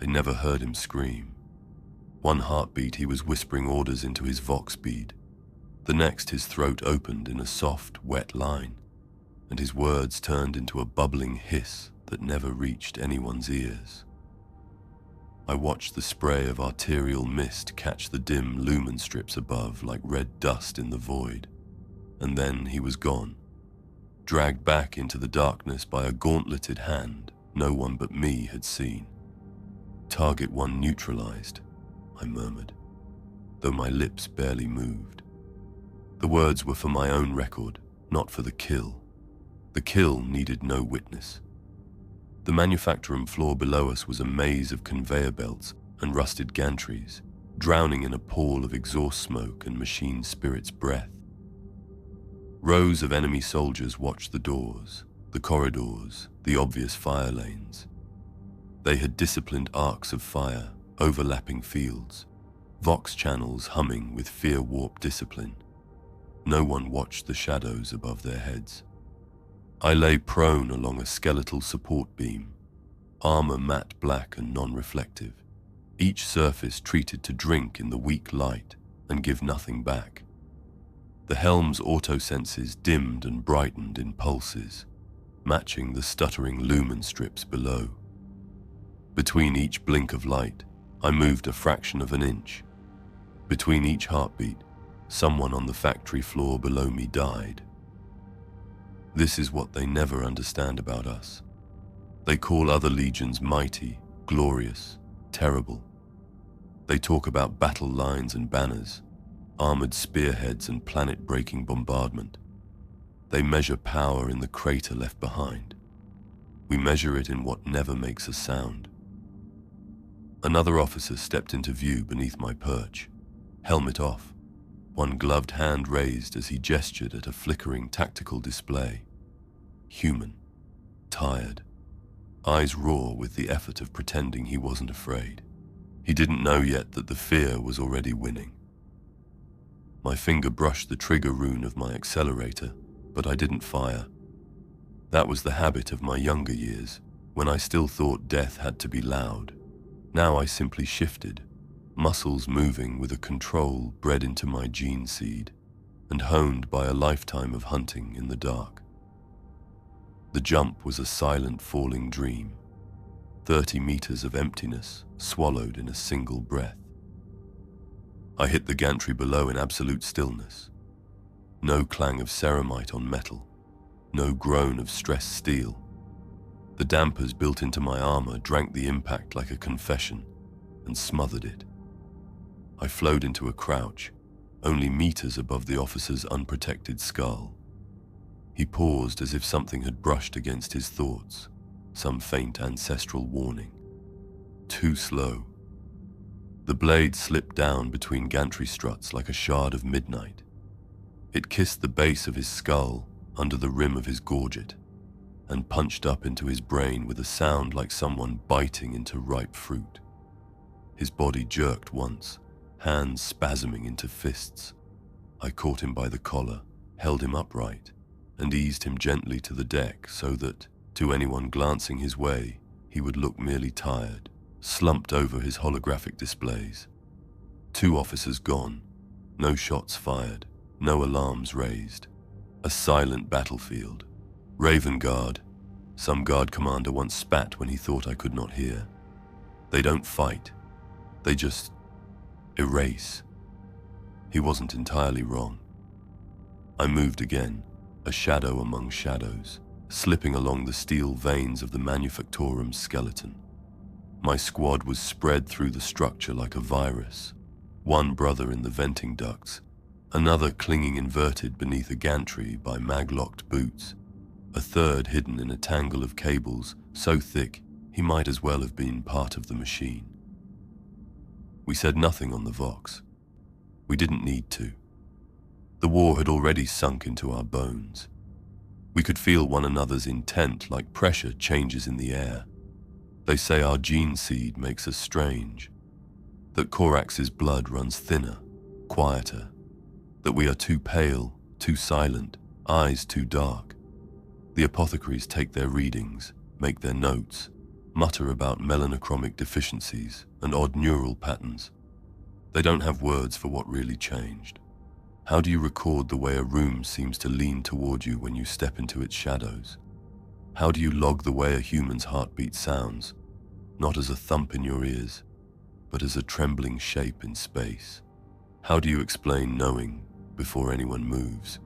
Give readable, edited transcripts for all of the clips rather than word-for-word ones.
They never heard him scream. One heartbeat, he was whispering orders into his vox bead. The next, his throat opened in a soft, wet line, and his words turned into a bubbling hiss that never reached anyone's ears. I watched the spray of arterial mist catch the dim lumen strips above like red dust in the void, and then he was gone, dragged back into the darkness by a gauntleted hand no one but me had seen. "Target 1 neutralized," I murmured, though my lips barely moved. The words were for my own record, not for the kill. The kill needed no witness. The manufactorum floor below us was a maze of conveyor belts and rusted gantries, drowning in a pall of exhaust smoke and machine spirit's breath. Rows of enemy soldiers watched the doors, the corridors, the obvious fire lanes. They had disciplined arcs of fire, overlapping fields, vox channels humming with fear-warped discipline. No one watched the shadows above their heads. I lay prone along a skeletal support beam, armor matte black and non-reflective, each surface treated to drink in the weak light and give nothing back. The helm's autosenses dimmed and brightened in pulses, matching the stuttering lumen strips below. Between each blink of light, I moved a fraction of an inch. Between each heartbeat, someone on the factory floor below me died. This is what they never understand about us. They call other legions mighty, glorious, terrible. They talk about battle lines and banners, armored spearheads and planet-breaking bombardment. They measure power in the crater left behind. We measure it in what never makes a sound. Another officer stepped into view beneath my perch, helmet off, one gloved hand raised as he gestured at a flickering tactical display. Human, tired, eyes raw with the effort of pretending he wasn't afraid. He didn't know yet that the fear was already winning. My finger brushed the trigger rune of my accelerator, but I didn't fire. That was the habit of my younger years, when I still thought death had to be loud. Now I simply shifted, muscles moving with a control bred into my gene seed and honed by a lifetime of hunting in the dark. The jump was a silent falling dream, 30 meters of emptiness swallowed in a single breath. I hit the gantry below in absolute stillness. No clang of ceramite on metal, no groan of stressed steel. The dampers built into my armor drank the impact like a confession and smothered it. I flowed into a crouch, only meters above the officer's unprotected skull. He paused as if something had brushed against his thoughts, some faint ancestral warning. Too slow. The blade slipped down between gantry struts like a shard of midnight. It kissed the base of his skull under the rim of his gorget and punched up into his brain with a sound like someone biting into ripe fruit. His body jerked once, hands spasming into fists. I caught him by the collar, held him upright, and eased him gently to the deck so that, to anyone glancing his way, he would look merely tired, slumped over his holographic displays. 2 officers gone, no shots fired, no alarms raised. A silent battlefield. Raven Guard, some guard commander once spat when he thought I could not hear. They don't fight, they just erase. He wasn't entirely wrong. I moved again, a shadow among shadows, slipping along the steel veins of the manufactorum's skeleton. My squad was spread through the structure like a virus, one brother in the venting ducts, another clinging inverted beneath a gantry by mag-locked boots, a third hidden in a tangle of cables so thick he might as well have been part of the machine. We said nothing on the Vox. We didn't need to. The war had already sunk into our bones. We could feel one another's intent like pressure changes in the air. They say our gene seed makes us strange, that Corax's blood runs thinner, quieter, that we are too pale, too silent, eyes too dark. The apothecaries take their readings, make their notes, mutter about melanochromic deficiencies and odd neural patterns. They don't have words for what really changed. How do you record the way a room seems to lean toward you when you step into its shadows? How do you log the way a human's heartbeat sounds, not as a thump in your ears, but as a trembling shape in space? How do you explain knowing, before anyone moves,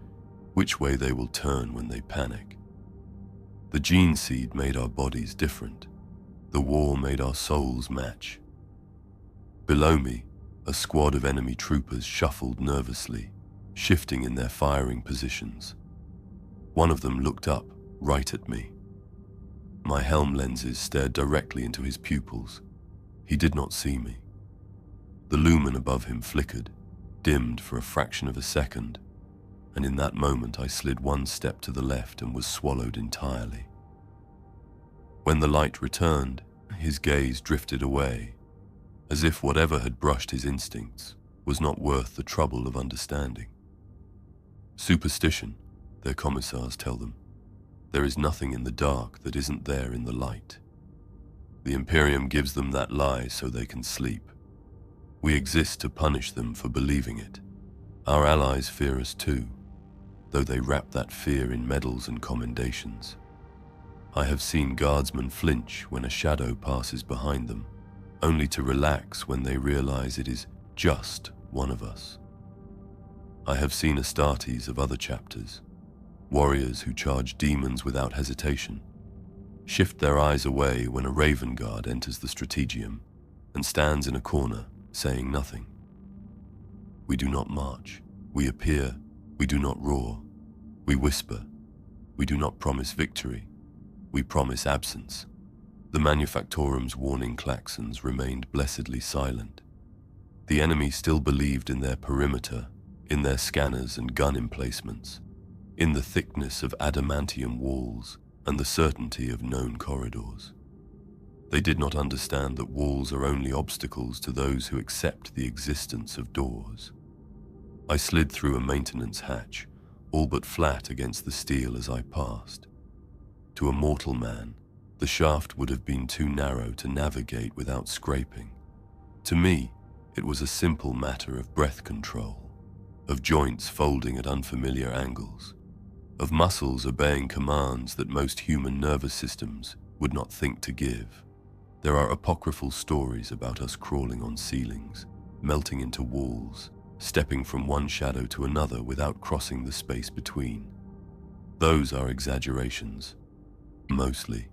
which way they will turn when they panic? The gene seed made our bodies different. The war made our souls match. Below me, a squad of enemy troopers shuffled nervously, shifting in their firing positions. One of them looked up, right at me. My helm lenses stared directly into his pupils. He did not see me. The lumen above him flickered, dimmed for a fraction of a second, and in that moment I slid one step to the left and was swallowed entirely. When the light returned, his gaze drifted away, as if whatever had brushed his instincts was not worth the trouble of understanding. Superstition, their commissars tell them. There is nothing in the dark that isn't there in the light. The Imperium gives them that lie so they can sleep. We exist to punish them for believing it. Our allies fear us too, though they wrap that fear in medals and commendations. I have seen guardsmen flinch when a shadow passes behind them, only to relax when they realize it is just one of us. I have seen Astartes of other chapters, warriors who charge demons without hesitation, shift their eyes away when a raven guard enters the strategium and stands in a corner saying nothing. We do not march, we appear, we do not roar, we whisper, we do not promise victory, we promise absence. The Manufactorum's warning klaxons remained blessedly silent. The enemy still believed in their perimeter, in their scanners and gun emplacements, in the thickness of adamantium walls and the certainty of known corridors. They did not understand that walls are only obstacles to those who accept the existence of doors. I slid through a maintenance hatch, all but flat against the steel as I passed. To a mortal man, the shaft would have been too narrow to navigate without scraping. To me, it was a simple matter of breath control, of joints folding at unfamiliar angles, of muscles obeying commands that most human nervous systems would not think to give. There are apocryphal stories about us crawling on ceilings, melting into walls, stepping from one shadow to another without crossing the space between. Those are exaggerations, mostly.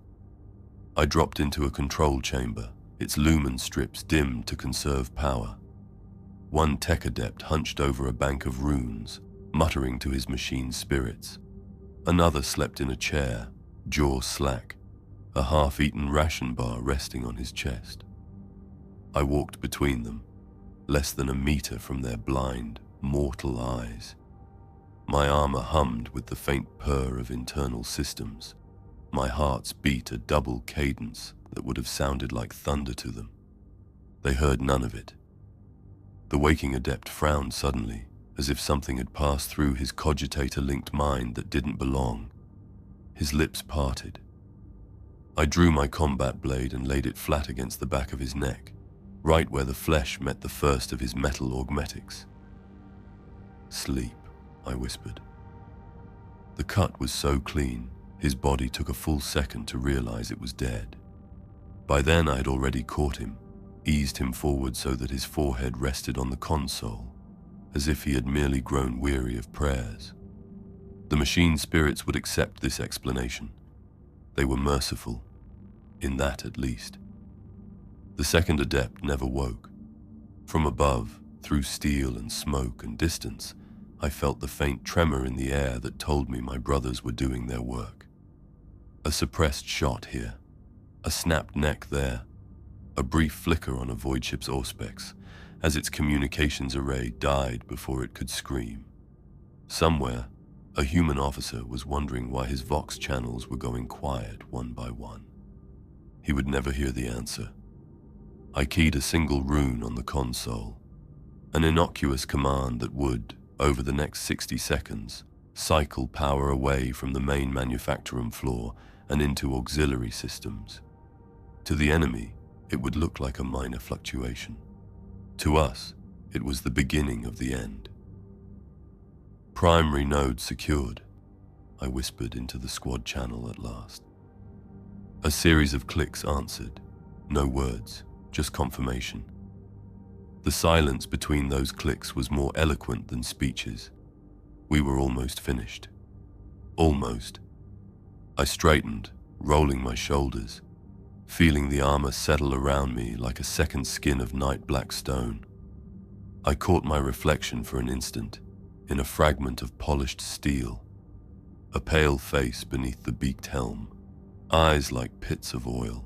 I dropped into a control chamber, its lumen strips dimmed to conserve power. One tech adept hunched over a bank of runes, muttering to his machine spirits. Another slept in a chair, jaw slack, a half-eaten ration bar resting on his chest. I walked between them, less than a meter from their blind, mortal eyes. My armor hummed with the faint purr of internal systems. My hearts beat a double cadence that would have sounded like thunder to them. They heard none of it. The waking adept frowned suddenly, as if something had passed through his cogitator-linked mind that didn't belong. His lips parted. I drew my combat blade and laid it flat against the back of his neck, right where the flesh met the first of his metal augmetics. "Sleep," I whispered. The cut was so clean, his body took a full second to realize it was dead. By then I had already caught him, eased him forward so that his forehead rested on the console, as if he had merely grown weary of prayers. The machine spirits would accept this explanation. They were merciful, in that at least. The second adept never woke. From above, through steel and smoke and distance, I felt the faint tremor in the air that told me my brothers were doing their work. A suppressed shot here, a snapped neck there, a brief flicker on a void ship's auspex as its communications array died before it could scream. Somewhere, a human officer was wondering why his Vox channels were going quiet one by one. He would never hear the answer. I keyed a single rune on the console, an innocuous command that would, over the next 60 seconds, cycle power away from the main manufactorum floor and into auxiliary systems. To the enemy, it would look like a minor fluctuation. To us, it was the beginning of the end. "Primary node secured," I whispered into the squad channel at last. A series of clicks answered. No words, just confirmation. The silence between those clicks was more eloquent than speeches. We were almost finished. Almost. I straightened, rolling my shoulders, feeling the armor settle around me like a second skin of night black stone. I caught my reflection for an instant, in a fragment of polished steel, a pale face beneath the beaked helm, eyes like pits of oil,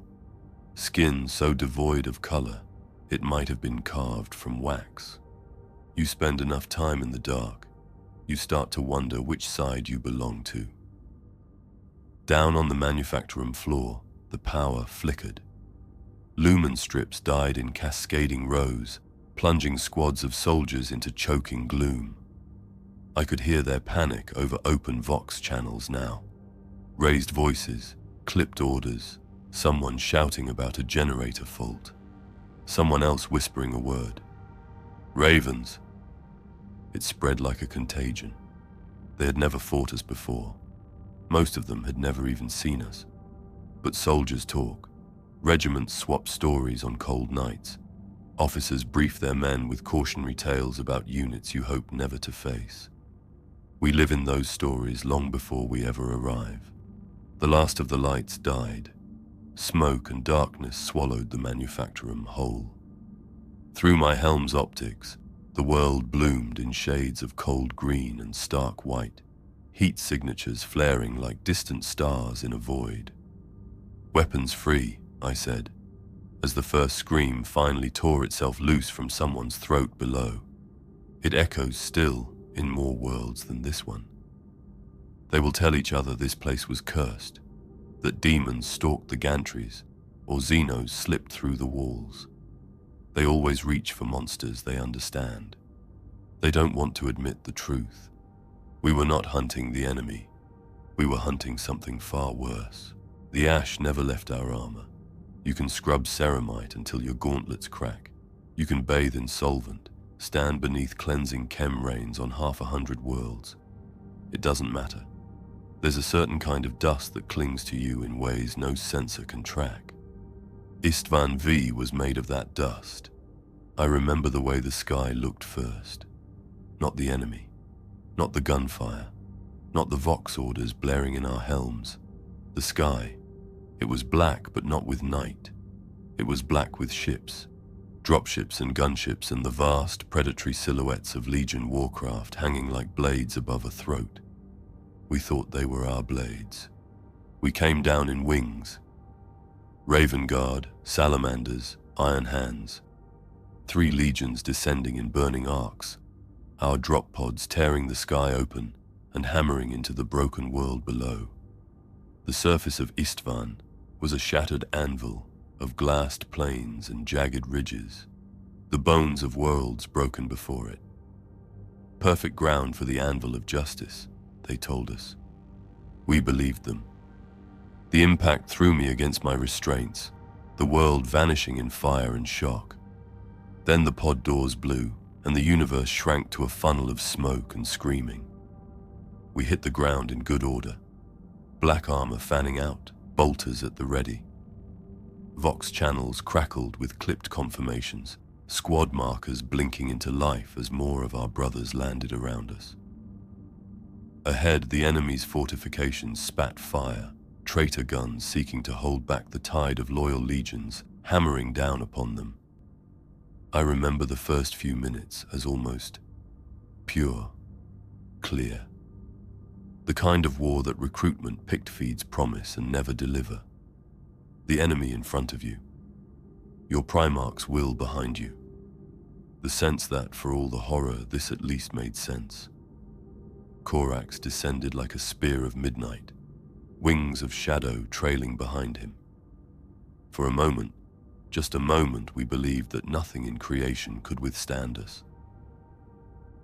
skin so devoid of color it might have been carved from wax. You spend enough time in the dark, you start to wonder which side you belong to. Down on the manufactorum floor, the power flickered. Lumen strips died in cascading rows, plunging squads of soldiers into choking gloom. I could hear their panic over open Vox channels now. Raised voices, clipped orders, someone shouting about a generator fault, someone else whispering a word. "Ravens." It spread like a contagion. They had never fought us before. Most of them had never even seen us. But soldiers talk. Regiments swap stories on cold nights. Officers brief their men with cautionary tales about units you hope never to face. We live in those stories long before we ever arrive. The last of the lights died. Smoke and darkness swallowed the manufactorum whole. Through my helm's optics, the world bloomed in shades of cold green and stark white, heat signatures flaring like distant stars in a void. "Weapons free," I said, as the first scream finally tore itself loose from someone's throat below. It echoes still in more worlds than this one. They will tell each other this place was cursed, that demons stalked the gantries, or Xenos slipped through the walls. They always reach for monsters they understand. They don't want to admit the truth. We were not hunting the enemy. We were hunting something far worse. The ash never left our armor. You can scrub ceramite until your gauntlets crack. You can bathe in solvent, stand beneath cleansing chem rains on 100 worlds. It doesn't matter. There's a certain kind of dust that clings to you in ways no sensor can track. Isstvan V was made of that dust. I remember the way the sky looked first. Not the enemy, not the gunfire, not the Vox orders blaring in our helms. The sky. It was black, but not with night. It was black with ships, dropships and gunships, and the vast, predatory silhouettes of Legion warcraft hanging like blades above a throat. We thought they were our blades. We came down in wings. Raven Guard, salamanders, iron hands. 3 legions descending in burning arcs, our drop pods tearing the sky open and hammering into the broken world below. The surface of Isstvan was a shattered anvil of glassed plains and jagged ridges, the bones of worlds broken before it. Perfect ground for the anvil of justice, they told us. We believed them. The impact threw me against my restraints, the world vanishing in fire and shock. Then the pod doors blew, and the universe shrank to a funnel of smoke and screaming. We hit the ground in good order, black armor fanning out, bolters at the ready. Vox channels crackled with clipped confirmations, squad markers blinking into life as more of our brothers landed around us. Ahead, the enemy's fortifications spat fire, traitor guns seeking to hold back the tide of loyal legions, hammering down upon them. I remember the first few minutes as almost pure, clear. The kind of war that recruitment picked feeds promise and never deliver. The enemy in front of you. Your Primarch's will behind you. The sense that, for all the horror, this at least made sense. Corax descended like a spear of midnight, wings of shadow trailing behind him. For a moment, just a moment, we believed that nothing in creation could withstand us.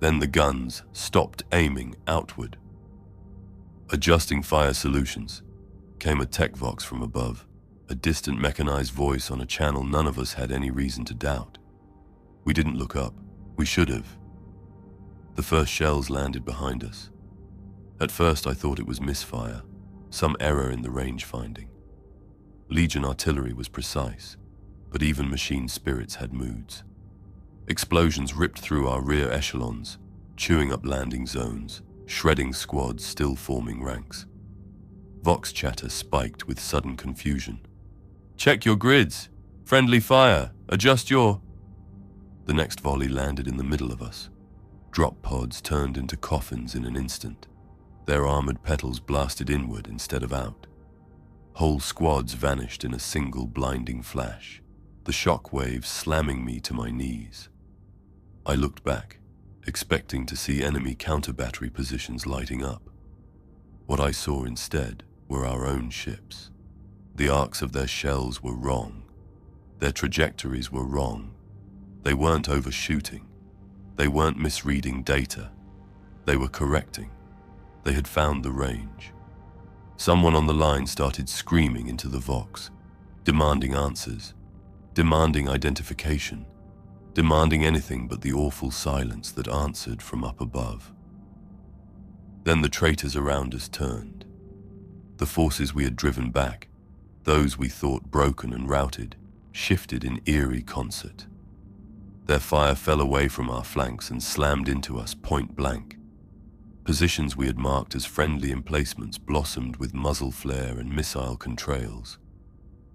Then the guns stopped aiming outward. Adjusting fire solutions, came a tech vox from above. a distant mechanized voice on a channel none of us had any reason to doubt. We didn't look up. We should have. The first shells landed behind us. At first I thought it was misfire, some error in the range finding. Legion artillery was precise, but even machine spirits had moods. Explosions ripped through our rear echelons, chewing up landing zones, shredding squads still forming ranks. Vox chatter spiked with sudden confusion. "Check your grids! Friendly fire! Adjust your..." The next volley landed in the middle of us. Drop pods turned into coffins in an instant. Their armored petals blasted inward instead of out. Whole squads vanished in a single blinding flash, the shock waves slamming me to my knees. I looked back, expecting to see enemy counter-battery positions lighting up. What I saw instead were our own ships. The arcs of their shells were wrong. Their trajectories were wrong. They weren't overshooting. They weren't misreading data. They were correcting. They had found the range. Someone on the line started screaming into the Vox, demanding answers, demanding identification, demanding anything but the awful silence that answered from up above. Then the traitors around us turned. The forces we had driven back, those we thought broken and routed, shifted in eerie concert. Their fire fell away from our flanks and slammed into us point blank. Positions we had marked as friendly emplacements blossomed with muzzle flare and missile contrails.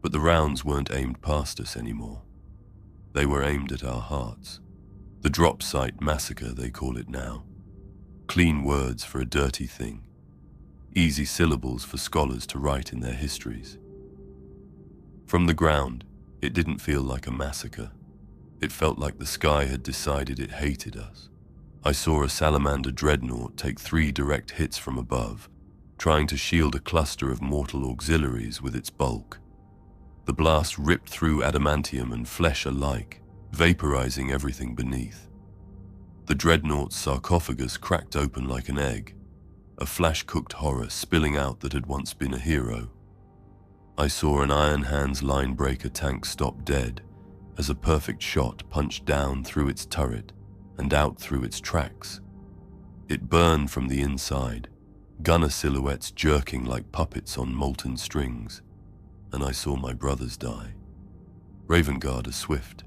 But the rounds weren't aimed past us anymore. They were aimed at our hearts. The Drop Site Massacre, they call it now. Clean words for a dirty thing. Easy syllables for scholars to write in their histories. From the ground, it didn't feel like a massacre. It felt like the sky had decided it hated us. I saw a salamander dreadnought take 3 direct hits from above, trying to shield a cluster of mortal auxiliaries with its bulk. The blast ripped through adamantium and flesh alike, vaporizing everything beneath. The dreadnought's sarcophagus cracked open like an egg, a flash-cooked horror spilling out that had once been a hero. I saw an Iron Hands line-breaker tank stop dead as a perfect shot punched down through its turret and out through its tracks. It burned from the inside, gunner silhouettes jerking like puppets on molten strings, and I saw my brothers die. Raven Guard are swift.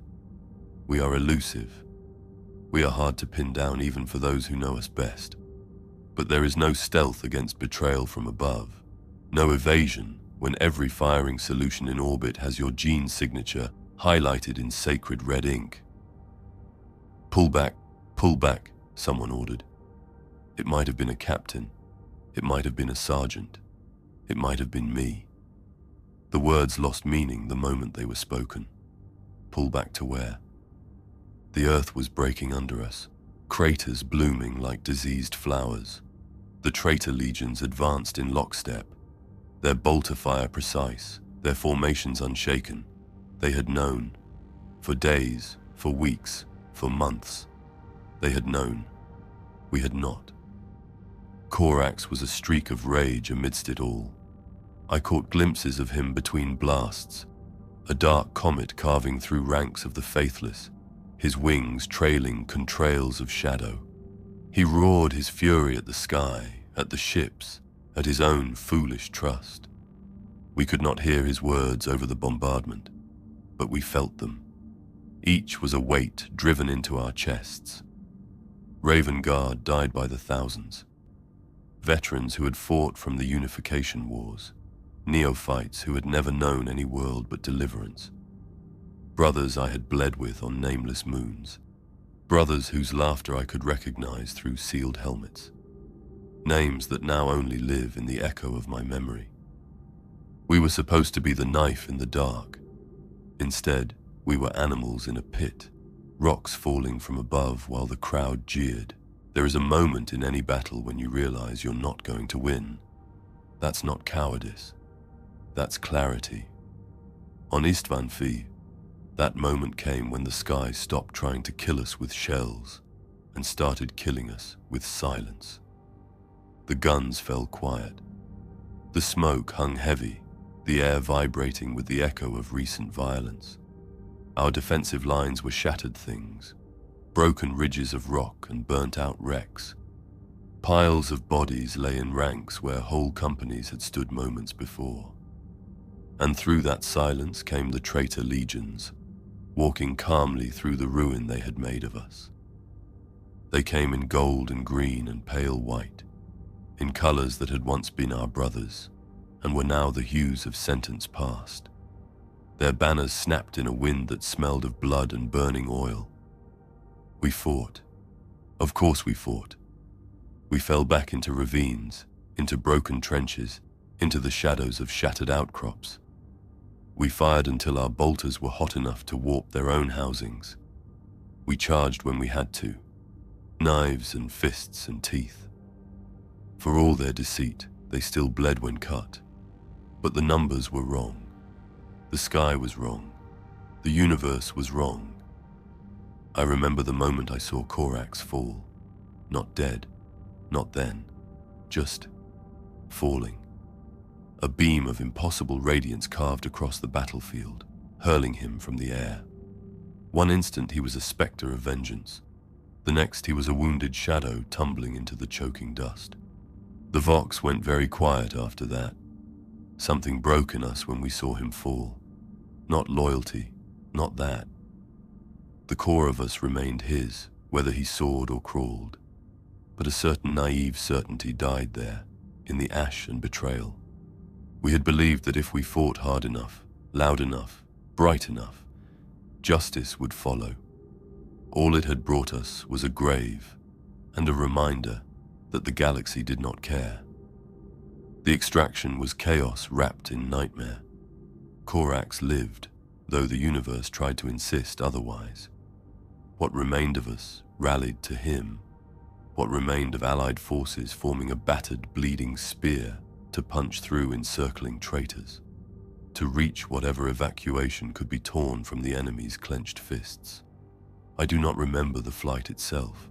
We are elusive. We are hard to pin down even for those who know us best. But there is no stealth against betrayal from above, no evasion when every firing solution in orbit has your gene signature highlighted in sacred red ink. Pull back, someone ordered. It might have been a captain. It might have been a sergeant. It might have been me. The words lost meaning the moment they were spoken. Pull back to where? The earth was breaking under us, craters blooming like diseased flowers. The traitor legions advanced in lockstep, their bolter fire precise, their formations unshaken. They had known. For days, for weeks, for months. They had known. We had not. Corax was a streak of rage amidst it all. I caught glimpses of him between blasts, a dark comet carving through ranks of the faithless, his wings trailing contrails of shadow. He roared his fury at the sky, at the ships, at his own foolish trust. We could not hear his words over the bombardment, but we felt them. Each was a weight driven into our chests. Raven Guard died by the thousands. Veterans who had fought from the unification wars. Neophytes who had never known any world but Deliverance. Brothers I had bled with on nameless moons. Brothers whose laughter I could recognize through sealed helmets. Names that now only live in the echo of my memory. We were supposed to be the knife in the dark. Instead, we were animals in a pit, rocks falling from above while the crowd jeered. There is a moment in any battle when you realize you're not going to win. That's not cowardice. That's clarity. On Isstvan V, that moment came when the sky stopped trying to kill us with shells and started killing us with silence. The guns fell quiet. The smoke hung heavy, the air vibrating with the echo of recent violence. Our defensive lines were shattered things, broken ridges of rock and burnt-out wrecks. Piles of bodies lay in ranks where whole companies had stood moments before. And through that silence came the traitor legions, walking calmly through the ruin they had made of us. They came in gold and green and pale white, in colors that had once been our brothers, and were now the hues of sentence past. Their banners snapped in a wind that smelled of blood and burning oil. We fought. Of course we fought. We fell back into ravines, into broken trenches, into the shadows of shattered outcrops. We fired until our bolters were hot enough to warp their own housings. We charged when we had to, knives and fists and teeth. For all their deceit, they still bled when cut. But the numbers were wrong. The sky was wrong. The universe was wrong. I remember the moment I saw Corax fall. Not dead, not then, just falling. A beam of impossible radiance carved across the battlefield, hurling him from the air. One instant he was a specter of vengeance. The next he was a wounded shadow tumbling into the choking dust. The Vox went very quiet after that. Something broke in us when we saw him fall. Not loyalty, not that. The core of us remained his, whether he soared or crawled. But a certain naive certainty died there, in the ash and betrayal. We had believed that if we fought hard enough, loud enough, bright enough, justice would follow. All it had brought us was a grave and a reminder that the galaxy did not care. The extraction was chaos wrapped in nightmare. Corax lived, though the universe tried to insist otherwise. What remained of us rallied to him. What remained of allied forces forming a battered, bleeding spear to punch through encircling traitors, to reach whatever evacuation could be torn from the enemy's clenched fists. I do not remember the flight itself,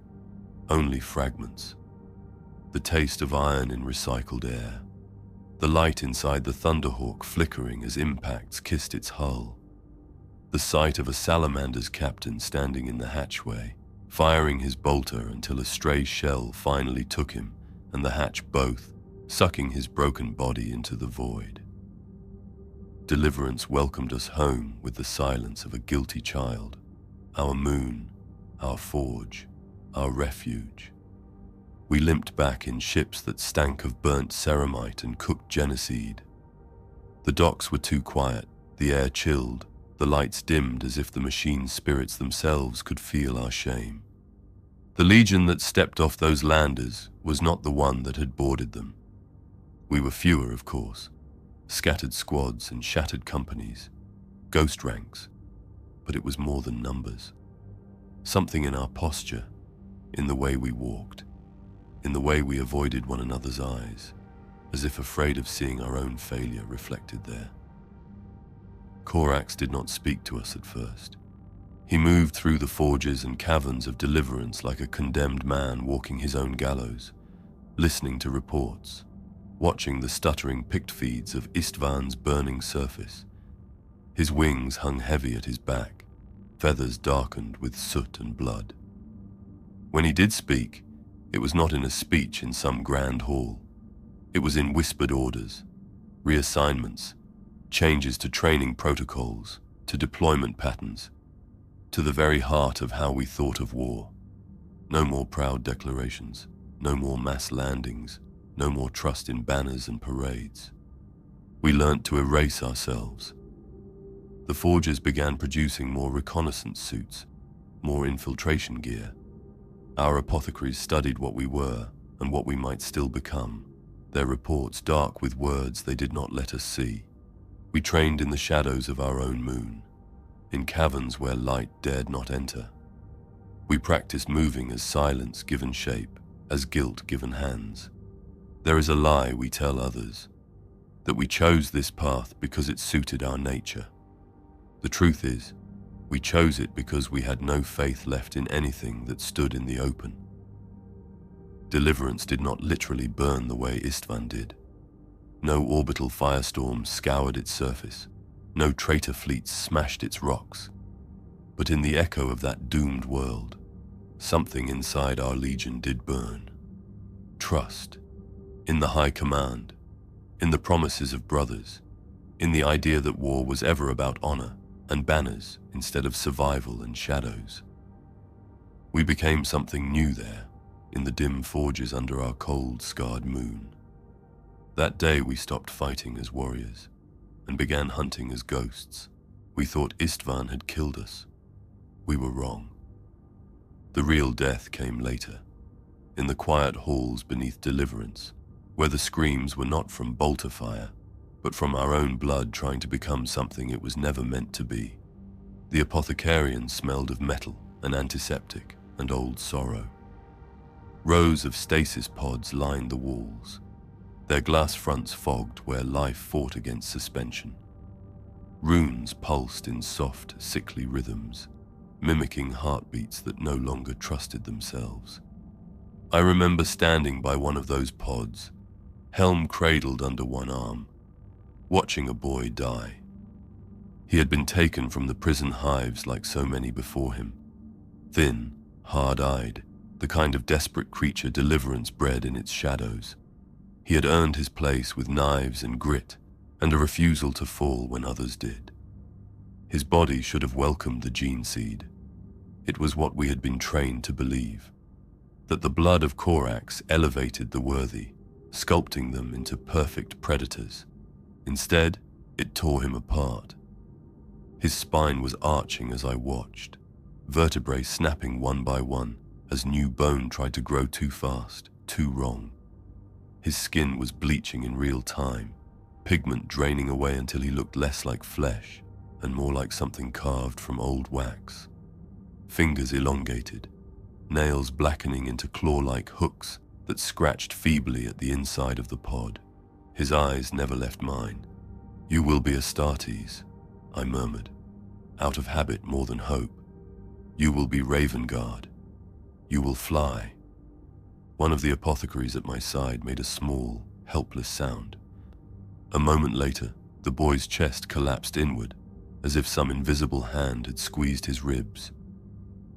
only fragments. The taste of iron in recycled air, the light inside the Thunderhawk flickering as impacts kissed its hull, the sight of a salamander's captain standing in the hatchway, firing his bolter until a stray shell finally took him and the hatch both, sucking his broken body into the void. Deliverance welcomed us home with the silence of a guilty child, our moon, our forge, our refuge. We limped back in ships that stank of burnt ceramite and cooked genocide. The docks were too quiet, the air chilled, the lights dimmed as if the machine's spirits themselves could feel our shame. The legion that stepped off those landers was not the one that had boarded them. We were fewer, of course, scattered squads and shattered companies, ghost ranks, but it was more than numbers. Something in our posture, in the way we walked, in the way we avoided one another's eyes, as if afraid of seeing our own failure reflected there. Corax did not speak to us at first. He moved through the forges and caverns of Deliverance like a condemned man walking his own gallows, listening to reports, watching the stuttering pict feeds of Isstvan's burning surface. His wings hung heavy at his back, feathers darkened with soot and blood. When he did speak, it was not in a speech in some grand hall. It was in whispered orders, reassignments, changes to training protocols, to deployment patterns, to the very heart of how we thought of war. No more proud declarations, no more mass landings, no more trust in banners and parades. We learnt to erase ourselves. The forges began producing more reconnaissance suits, more infiltration gear. Our apothecaries studied what we were and what we might still become, their reports dark with words they did not let us see. We trained in the shadows of our own moon, in caverns where light dared not enter. We practiced moving as silence given shape, as guilt given hands. There is a lie we tell others, that we chose this path because it suited our nature. The truth is, we chose it because we had no faith left in anything that stood in the open. Deliverance did not literally burn the way Isstvan did. No orbital firestorms scoured its surface. No traitor fleets smashed its rocks. But in the echo of that doomed world, something inside our legion did burn. Trust. In the high command. In the promises of brothers. In the idea that war was ever about honor and banners instead of survival and shadows. We became something new there, in the dim forges under our cold, scarred moon. That day we stopped fighting as warriors and began hunting as ghosts. We thought Isstvan had killed us. We were wrong. The real death came later, in the quiet halls beneath Deliverance, where the screams were not from bolter fire, but from our own blood trying to become something it was never meant to be. The apothecarian smelled of metal and antiseptic and old sorrow. Rows of stasis pods lined the walls, their glass fronts fogged where life fought against suspension. Runes pulsed in soft, sickly rhythms, mimicking heartbeats that no longer trusted themselves. I remember standing by one of those pods, helm cradled under one arm, watching a boy die. He had been taken from the prison hives like so many before him. Thin, hard-eyed, the kind of desperate creature Deliverance bred in its shadows. He had earned his place with knives and grit, and a refusal to fall when others did. His body should have welcomed the gene seed. It was what we had been trained to believe, that the blood of Corax elevated the worthy, sculpting them into perfect predators. Instead, it tore him apart. His spine was arching as I watched, vertebrae snapping one by one as new bone tried to grow too fast, too wrong. His skin was bleaching in real time, pigment draining away until he looked less like flesh and more like something carved from old wax. Fingers elongated, nails blackening into claw-like hooks that scratched feebly at the inside of the pod. His eyes never left mine. "You will be Astartes," I murmured, out of habit more than hope. "You will be Raven Guard. You will fly." One of the apothecaries at my side made a small, helpless sound. A moment later, the boy's chest collapsed inward, as if some invisible hand had squeezed his ribs.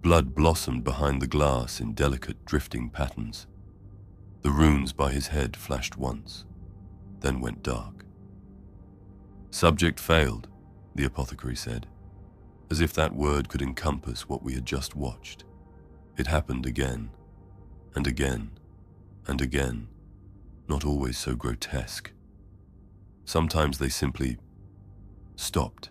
Blood blossomed behind the glass in delicate, drifting patterns. The runes by his head flashed once, then went dark. "Subject failed," the apothecary said, as if that word could encompass what we had just watched. It happened again, and again, and again, not always so grotesque. Sometimes they simply stopped.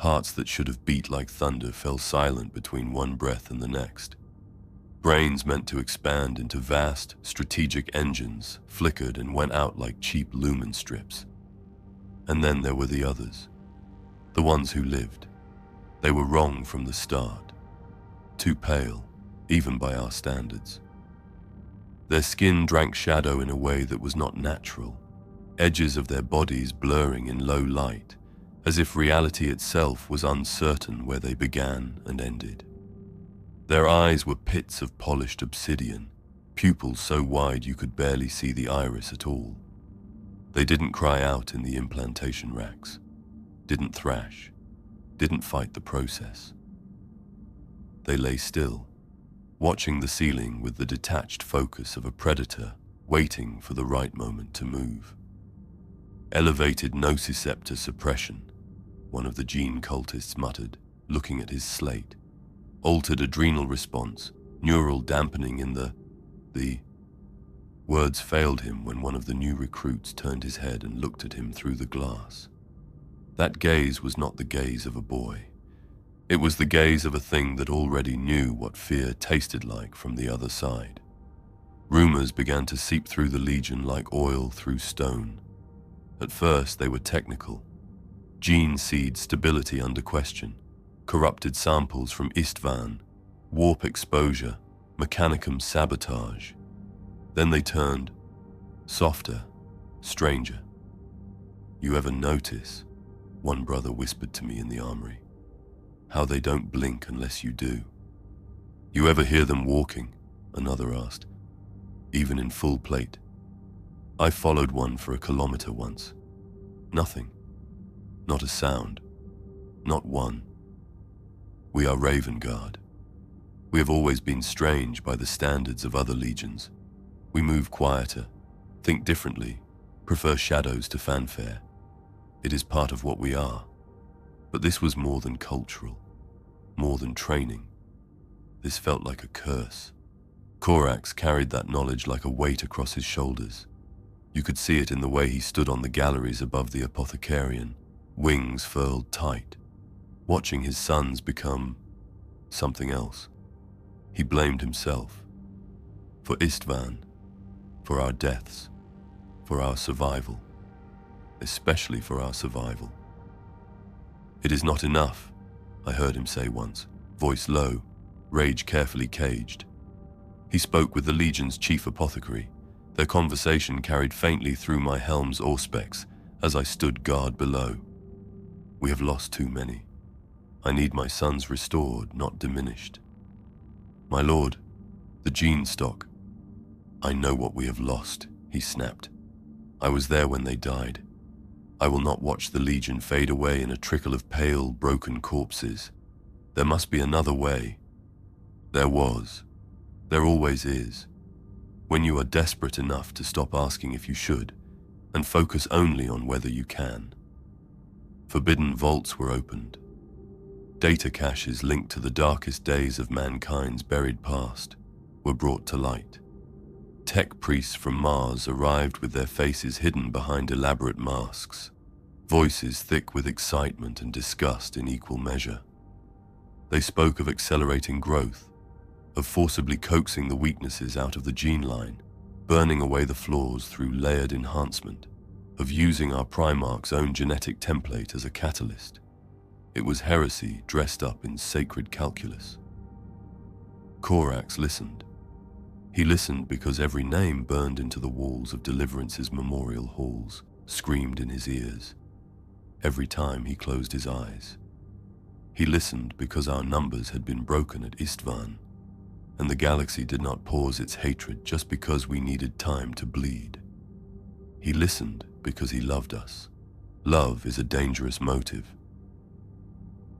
Hearts that should have beat like thunder fell silent between one breath and the next. Brains meant to expand into vast, strategic engines flickered and went out like cheap lumen strips. And then there were the others, the ones who lived. They were wrong from the start, too pale, even by our standards. Their skin drank shadow in a way that was not natural, edges of their bodies blurring in low light, as if reality itself was uncertain where they began and ended. Their eyes were pits of polished obsidian, pupils so wide you could barely see the iris at all. They didn't cry out in the implantation racks, didn't thrash, didn't fight the process. They lay still, watching the ceiling with the detached focus of a predator waiting for the right moment to move. Elevated nociceptor suppression, one of the gene cultists muttered, looking at his slate. Altered adrenal response, neural dampening in the words failed him when one of the new recruits turned his head and looked at him through the glass. That gaze was not the gaze of a boy. It was the gaze of a thing that already knew what fear tasted like from the other side. Rumors began to seep through the Legion like oil through stone. At first they were technical. Gene seed stability under question, corrupted samples from Isstvan, warp exposure, mechanicum sabotage. Then they turned softer, stranger. "You ever notice," one brother whispered to me in the armory, "how they don't blink unless you do?" "You ever hear them walking?" another asked, "even in full plate?" I followed one for a kilometer once. Nothing. Not a sound. Not one. We are Raven Guard. We have always been strange by the standards of other legions. We move quieter, think differently, prefer shadows to fanfare. It is part of what we are. But this was more than cultural, more than training. This felt like a curse. Corax carried that knowledge like a weight across his shoulders. You could see it in the way he stood on the galleries above the apothecarian, wings furled tight, watching his sons become something else. He blamed himself. For Isstvan, for our deaths, for our survival, especially for our survival. It is not enough, I heard him say once, voice low, rage carefully caged. He spoke with the Legion's chief apothecary. Their conversation carried faintly through my helm's auspex as I stood guard below. We have lost too many. I need my sons restored, not diminished. My lord, the gene stock. I know what we have lost, he snapped. I was there when they died. I will not watch the Legion fade away in a trickle of pale, broken corpses. There must be another way. There was. There always is. When you are desperate enough to stop asking if you should, and focus only on whether you can. Forbidden vaults were opened. Data caches linked to the darkest days of mankind's buried past were brought to light. Tech priests from Mars arrived with their faces hidden behind elaborate masks, voices thick with excitement and disgust in equal measure. They spoke of accelerating growth, of forcibly coaxing the weaknesses out of the gene line, burning away the flaws through layered enhancement, of using our Primarch's own genetic template as a catalyst. It was heresy dressed up in sacred calculus. Corax listened. He listened because every name burned into the walls of Deliverance's memorial halls, screamed in his ears, every time he closed his eyes. He listened because our numbers had been broken at Isstvan, and the galaxy did not pause its hatred just because we needed time to bleed. He listened because he loved us. Love is a dangerous motive.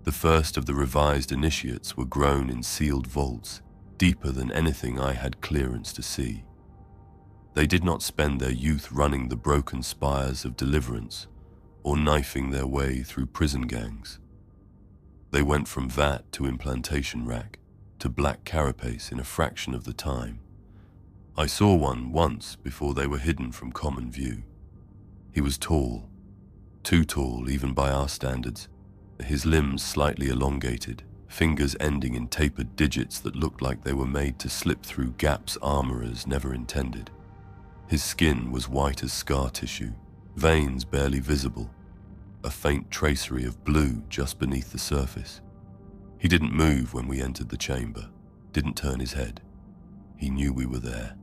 The first of the revised initiates were grown in sealed vaults, deeper than anything I had clearance to see. They did not spend their youth running the broken spires of Deliverance or knifing their way through prison gangs. They went from vat to implantation rack to black carapace in a fraction of the time. I saw one once before they were hidden from common view. He was tall, too tall even by our standards, his limbs slightly elongated, fingers ending in tapered digits that looked like they were made to slip through gaps armorers never intended. His skin was white as scar tissue, veins barely visible, a faint tracery of blue just beneath the surface. He didn't move when we entered the chamber, didn't turn his head. He knew we were there.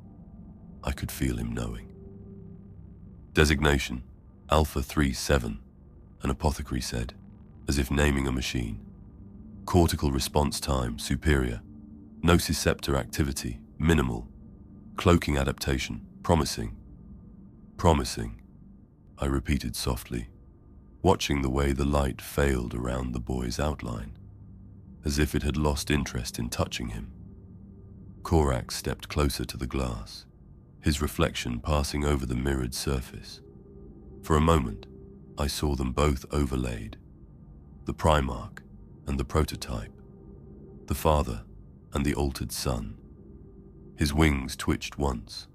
I could feel him knowing. Designation, Alpha 3-7, an apothecary said, as if naming a machine. Cortical response time, superior. Nociceptor activity, minimal. Cloaking adaptation, promising. Promising, I repeated softly, watching the way the light failed around the boy's outline, as if it had lost interest in touching him. Corax stepped closer to the glass, his reflection passing over the mirrored surface. For a moment, I saw them both overlaid, the Primarch and the prototype, the father and the altered son. His wings twitched once,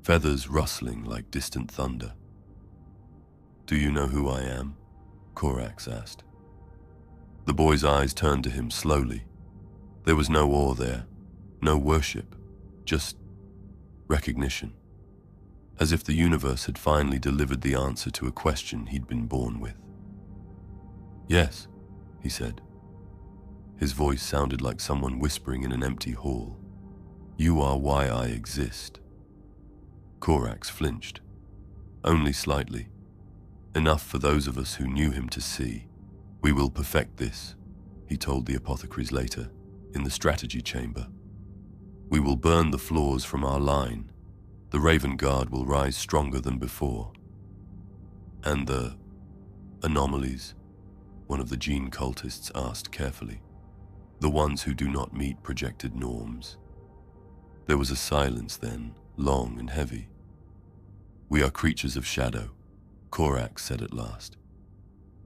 feathers rustling like distant thunder. "Do you know who I am?" Corax asked. The boy's eyes turned to him slowly. There was no awe there, no worship, just recognition, as if the universe had finally delivered the answer to a question he'd been born with. "Yes," he said. His voice sounded like someone whispering in an empty hall. "You are why I exist." Corax flinched, only slightly, enough for those of us who knew him to see. "We will perfect this," he told the apothecaries later, in the strategy chamber. "We will burn the flaws from our line, The Raven Guard will rise stronger than before. And the anomalies, one of the gene cultists asked carefully. The ones who do not meet projected norms. There was a silence then, long and heavy. We are creatures of shadow, Corax said at last.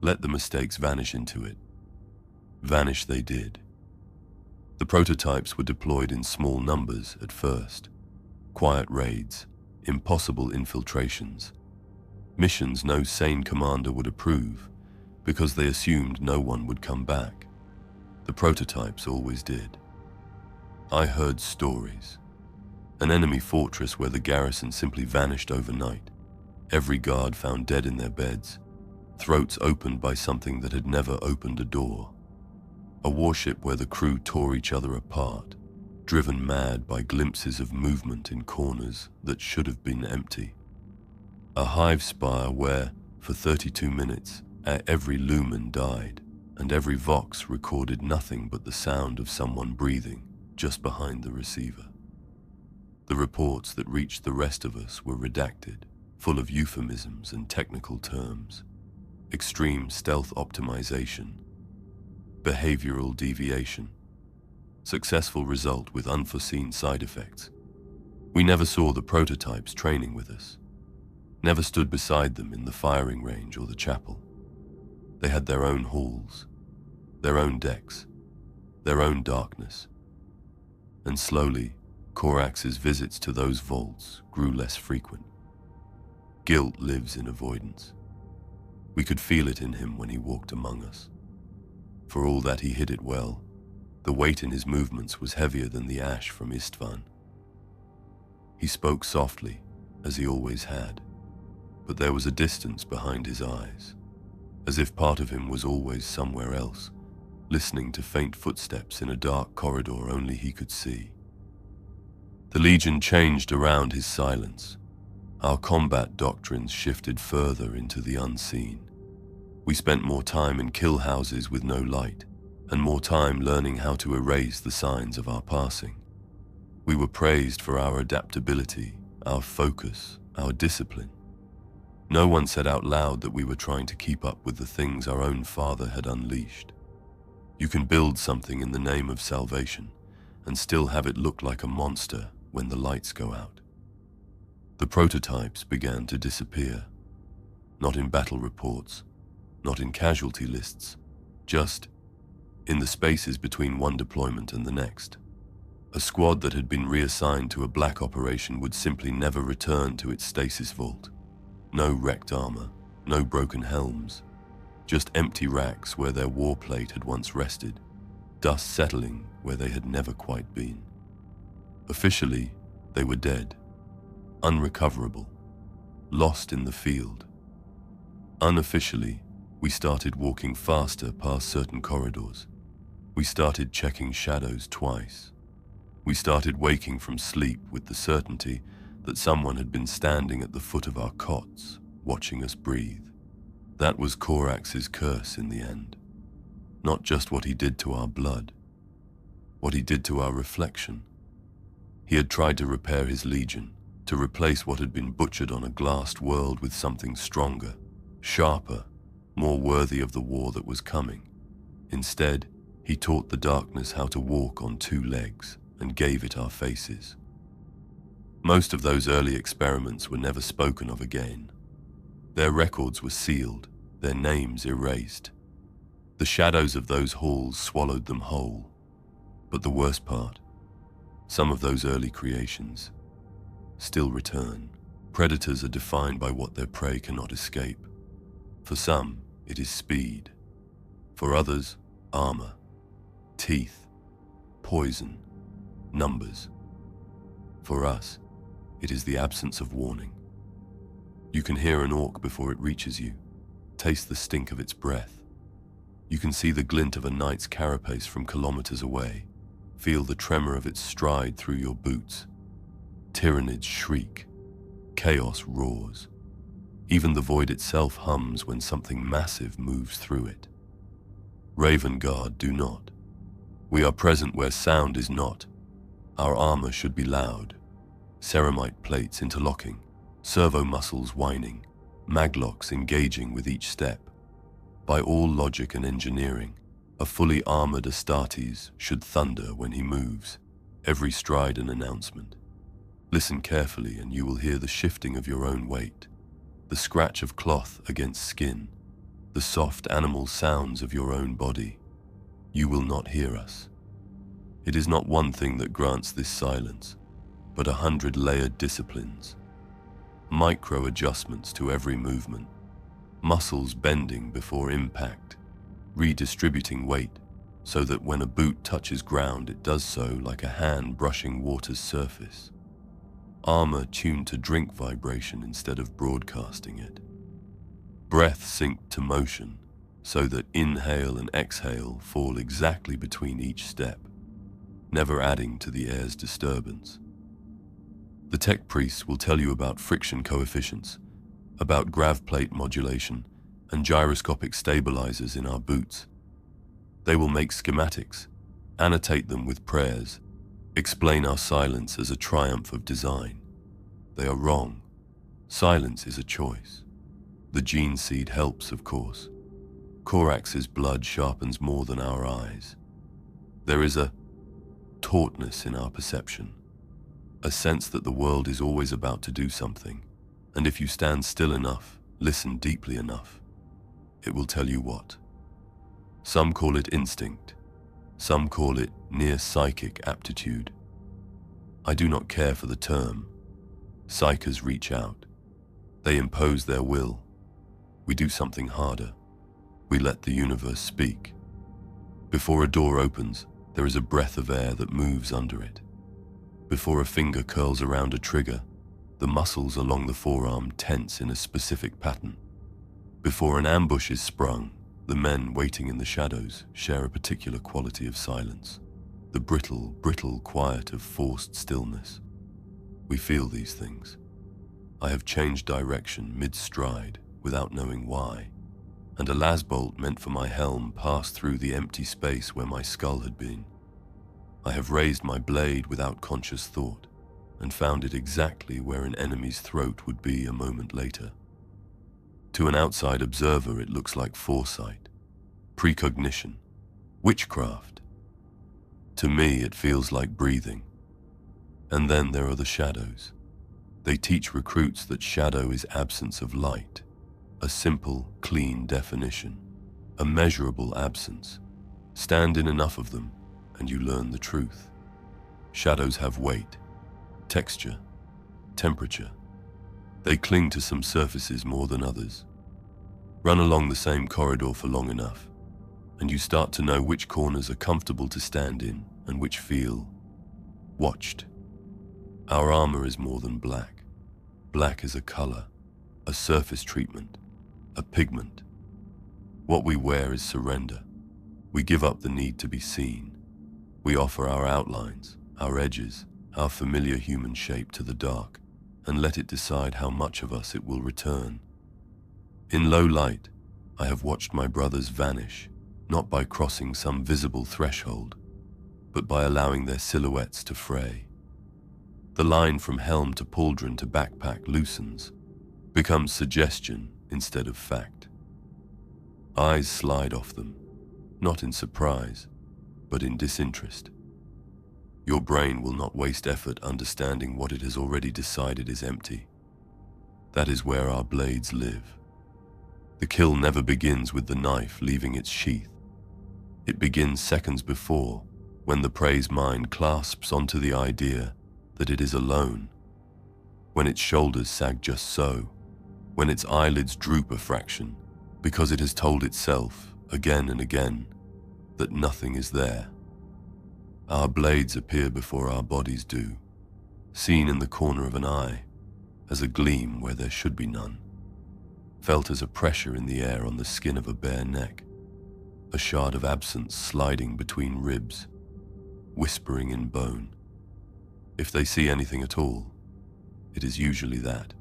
Let the mistakes vanish into it. Vanish they did. The prototypes were deployed in small numbers at first. Quiet raids, impossible infiltrations. Missions no sane commander would approve, because they assumed no one would come back. The prototypes always did. I heard stories. An enemy fortress where the garrison simply vanished overnight. Every guard found dead in their beds, throats opened by something that had never opened a door. A warship where the crew tore each other apart, driven mad by glimpses of movement in corners that should have been empty. A hive spire where, for 32 minutes, every lumen died, and every vox recorded nothing but the sound of someone breathing just behind the receiver. The reports that reached the rest of us were redacted, full of euphemisms and technical terms. Extreme stealth optimization, behavioral deviation, successful result with unforeseen side effects. We never saw the prototypes training with us, never stood beside them in the firing range or the chapel. They had their own halls, their own decks, their own darkness. And slowly, Corax's visits to those vaults grew less frequent. Guilt lives in avoidance. We could feel it in him when he walked among us. For all that he hid it well, the weight in his movements was heavier than the ash from Isstvan. He spoke softly, as he always had, but there was a distance behind his eyes, as if part of him was always somewhere else, listening to faint footsteps in a dark corridor only he could see. The Legion changed around his silence. Our combat doctrines shifted further into the unseen. We spent more time in kill houses with no light, and more time learning how to erase the signs of our passing. We were praised for our adaptability, our focus, our discipline. No one said out loud that we were trying to keep up with the things our own father had unleashed. You can build something in the name of salvation and still have it look like a monster when the lights go out. The prototypes began to disappear, not in battle reports, not in casualty lists, just in the spaces between one deployment and the next. A squad that had been reassigned to a black operation would simply never return to its stasis vault. No wrecked armor, no broken helms, just empty racks where their war plate had once rested, dust settling where they had never quite been. Officially, they were dead, unrecoverable, lost in the field. Unofficially, we started walking faster past certain corridors. We started checking shadows twice. We started waking from sleep with the certainty that someone had been standing at the foot of our cots, watching us breathe. That was Corax's curse in the end. Not just what he did to our blood, what he did to our reflection. He had tried to repair his legion, to replace what had been butchered on a glassed world with something stronger, sharper, more worthy of the war that was coming. Instead, he taught the darkness how to walk on two legs and gave it our faces. Most of those early experiments were never spoken of again. Their records were sealed, their names erased. The shadows of those halls swallowed them whole. But the worst part, some of those early creations still return. Predators are defined by what their prey cannot escape. For some, it is speed. For others, armor, teeth, poison, numbers. For us, it is the absence of warning. You can hear an orc before it reaches you, taste the stink of its breath. You can see the glint of a knight's carapace from kilometers away, feel the tremor of its stride through your boots. Tyranids shriek, chaos roars. Even the void itself hums when something massive moves through it. Raven Guard do not. We are present where sound is not. Our armor should be loud. ceramite plates interlocking, servo muscles whining, maglocks engaging with each step. By all logic and engineering, a fully armored Astartes should thunder when he moves, every stride an announcement. Listen carefully and you will hear the shifting of your own weight, the scratch of cloth against skin, the soft animal sounds of your own body. You will not hear us. It is not one thing that grants this silence, but 100 layered disciplines. Micro adjustments to every movement, muscles bending before impact, redistributing weight so that when a boot touches ground it does so like a hand brushing water's surface. Armor tuned to drink vibration instead of broadcasting it. Breath synced to motion so that inhale and exhale fall exactly between each step, never adding to the air's disturbance. The tech priests will tell you about friction coefficients, about grav plate modulation, and gyroscopic stabilizers in our boots. They will make schematics, annotate them with prayers, explain our silence as a triumph of design. They are wrong. Silence is a choice. The gene seed helps, of course. Corax's blood sharpens more than our eyes. There is a tautness in our perception, a sense that the world is always about to do something, and if you stand still enough, listen deeply enough, it will tell you what. Some call it instinct, some call it near psychic aptitude. I do not care for the term. Psychers reach out. They impose their will. We do something harder. We let the universe speak. Before a door opens, there is a breath of air that moves under it. Before a finger curls around a trigger, the muscles along the forearm tense in a specific pattern. Before an ambush is sprung, the men waiting in the shadows share a particular quality of silence, the brittle quiet of forced stillness. We feel these things. I have changed direction mid-stride without knowing why, and a lasbolt meant for my helm passed through the empty space where my skull had been. I have raised my blade without conscious thought and found it exactly where an enemy's throat would be a moment later. To an outside observer, it looks like foresight, precognition, witchcraft. To me, it feels like breathing. And then there are the shadows. They teach recruits that shadow is absence of light, a simple, clean definition, a measurable absence. Stand in enough of them, and you learn the truth. Shadows have weight, texture, temperature. They cling to some surfaces more than others. Run along the same corridor for long enough, and you start to know which corners are comfortable to stand in and which feel watched. Our armor is more than black. Black is a color, a surface treatment, a pigment. What we wear is surrender. We give up the need to be seen. We offer our outlines, our edges, our familiar human shape to the dark, and let it decide how much of us it will return. In low light, I have watched my brothers vanish, not by crossing some visible threshold, but by allowing their silhouettes to fray. The line from helm to pauldron to backpack loosens, becomes suggestion instead of fact. Eyes slide off them, not in surprise, but in disinterest. Your brain will not waste effort understanding what it has already decided is empty. That is where our blades live. The kill never begins with the knife leaving its sheath. It begins seconds before, when the prey's mind clasps onto the idea that it is alone, when its shoulders sag just so, when its eyelids droop a fraction, because it has told itself, again and again, that nothing is there. Our blades appear before our bodies do, seen in the corner of an eye, as a gleam where there should be none, felt as a pressure in the air on the skin of a bare neck, a shard of absence sliding between ribs, whispering in bone. If they see anything at all, it is usually that.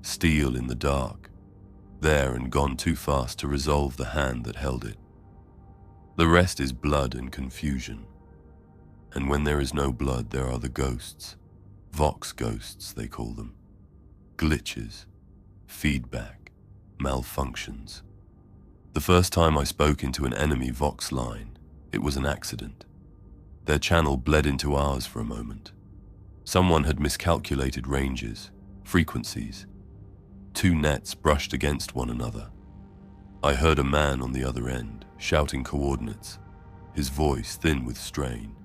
Steel in the dark, there and gone too fast to resolve the hand that held it. The rest is blood and confusion. And when there is no blood, there are the ghosts, Vox ghosts, they call them. Glitches, feedback, malfunctions. The first time I spoke into an enemy Vox line, it was an accident. Their channel bled into ours for a moment. Someone had miscalculated ranges, frequencies. Two nets brushed against one another. I heard a man on the other end, shouting coordinates, his voice thin with strain.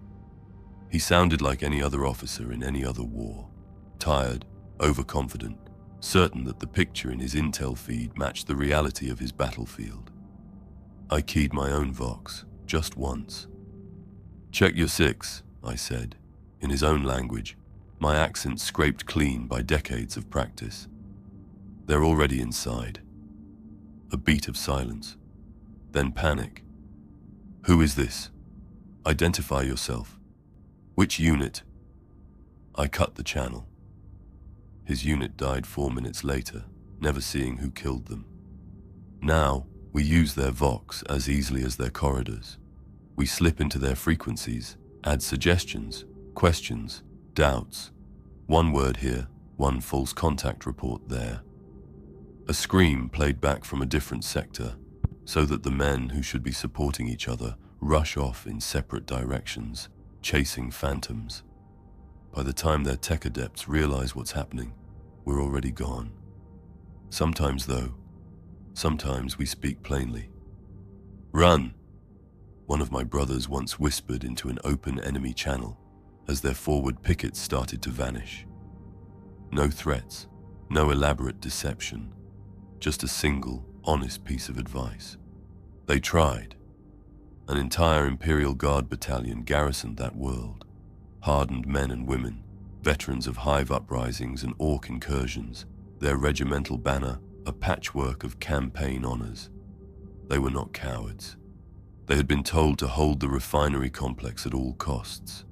He sounded like any other officer in any other war, tired, overconfident, certain that the picture in his intel feed matched the reality of his battlefield. I keyed my own Vox, just once. "Check your 6, I said, in his own language, my accent scraped clean by decades of practice. They're already inside. A beat of silence, then panic. "Who is this? Identify yourself. Which unit?" I cut the channel. His unit died 4 minutes later, never seeing who killed them. Now, we use their Vox as easily as their corridors. We slip into their frequencies, add suggestions, questions, doubts. One word here, one false contact report there. A scream played back from a different sector, so that the men who should be supporting each other rush off in separate directions, chasing phantoms. By the time their tech adepts realize what's happening, we're already gone. Sometimes, though, sometimes we speak plainly. "Run!" One of my brothers once whispered into an open enemy channel as their forward pickets started to vanish. No threats, no elaborate deception, just a single, honest piece of advice. They tried. An entire Imperial Guard battalion garrisoned that world. Hardened men and women, veterans of hive uprisings and orc incursions, their regimental banner a patchwork of campaign honors. They were not cowards. They had been told to hold the refinery complex at all costs.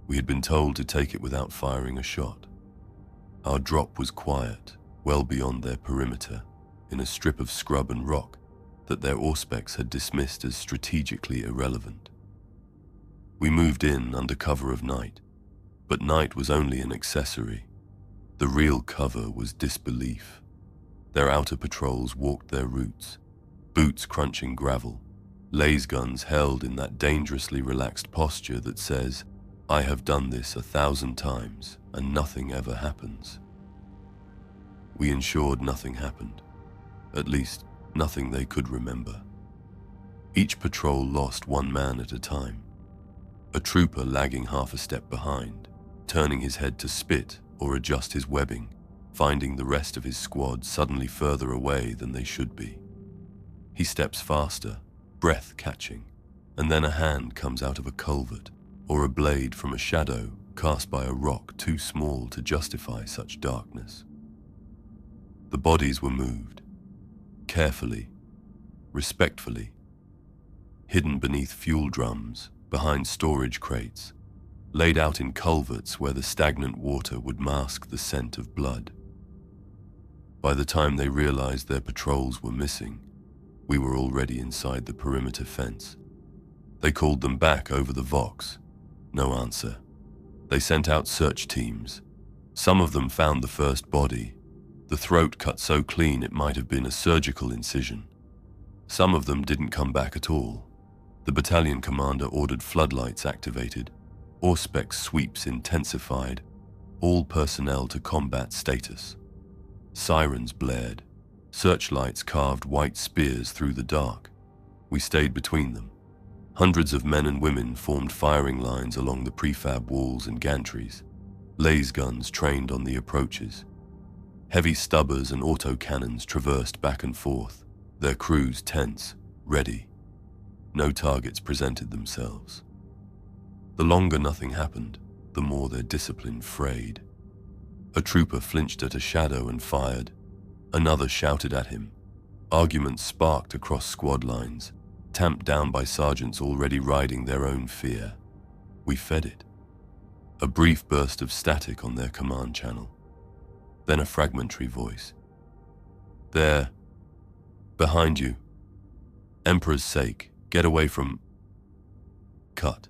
We had been told to take it without firing a shot. Our drop was quiet, well beyond their perimeter, in a strip of scrub and rock that their auspex had dismissed as strategically irrelevant. We moved in under cover of night, but night was only an accessory. The real cover was disbelief. Their outer patrols walked their routes, boots crunching gravel, laser guns held in that dangerously relaxed posture that says, "I have done this 1,000 times and nothing ever happens." We ensured nothing happened, at least nothing they could remember. Each patrol lost one man at a time, a trooper lagging half a step behind, turning his head to spit or adjust his webbing, finding the rest of his squad suddenly further away than they should be. He steps faster, breath catching, and then a hand comes out of a culvert, or a blade from a shadow cast by a rock too small to justify such darkness. The bodies were moved, carefully, respectfully, hidden beneath fuel drums, behind storage crates, laid out in culverts where the stagnant water would mask the scent of blood. By the time they realized their patrols were missing, we were already inside the perimeter fence. They called them back over the Vox. No answer. They sent out search teams. Some of them found the first body, the throat cut so clean it might have been a surgical incision. Some of them didn't come back at all. The battalion commander ordered floodlights activated, auspex sweeps intensified, all personnel to combat status. Sirens blared. Searchlights carved white spears through the dark. We stayed between them. Hundreds of men and women formed firing lines along the prefab walls and gantries. Laser guns trained on the approaches. Heavy stubbers and autocannons traversed back and forth, their crews tense, ready. No targets presented themselves. The longer nothing happened, the more their discipline frayed. A trooper flinched at a shadow and fired. Another shouted at him. Arguments sparked across squad lines, tamped down by sergeants already riding their own fear. We fed it. A brief burst of static on their command channel. Then a fragmentary voice. "There. Behind you. Emperor's sake, get away from..." Cut.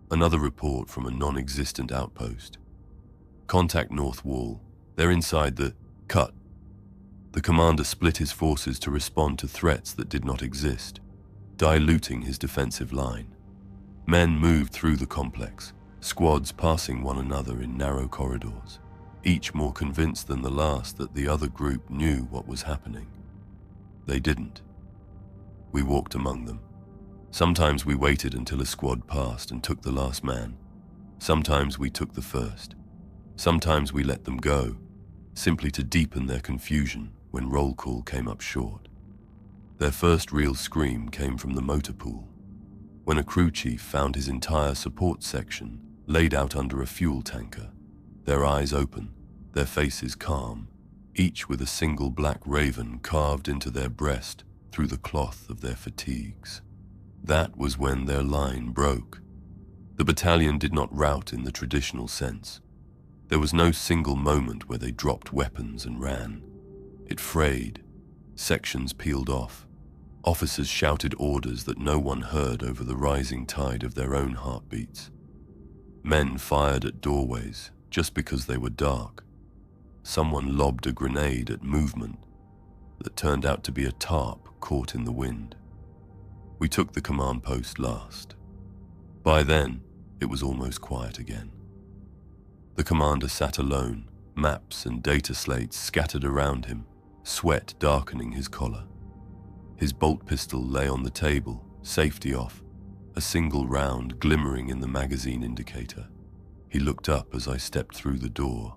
Another report from a non-existent outpost. Contact north wall. They're inside the... Cut. The commander split his forces to respond to threats that did not exist, diluting his defensive line. Men moved through the complex, squads passing one another in narrow corridors, each more convinced than the last that the other group knew what was happening. They didn't. We walked among them. Sometimes we waited until a squad passed and took the last man. Sometimes we took the first. Sometimes we let them go, simply to deepen their confusion when roll call came up short. Their first real scream came from the motor pool, when a crew chief found his entire support section laid out under a fuel tanker, their eyes open, their faces calm, each with a single black raven carved into their breast through the cloth of their fatigues. That was when their line broke. The battalion did not rout in the traditional sense. There was no single moment where they dropped weapons and ran. It frayed. Sections peeled off. Officers shouted orders that no one heard over the rising tide of their own heartbeats. Men fired at doorways just because they were dark. Someone lobbed a grenade at movement that turned out to be a tarp caught in the wind. We took the command post last. By then, it was almost quiet again. The commander sat alone, maps and data slates scattered around him, sweat darkening his collar. His bolt pistol lay on the table, safety off, a single round glimmering in the magazine indicator. He looked up as I stepped through the door.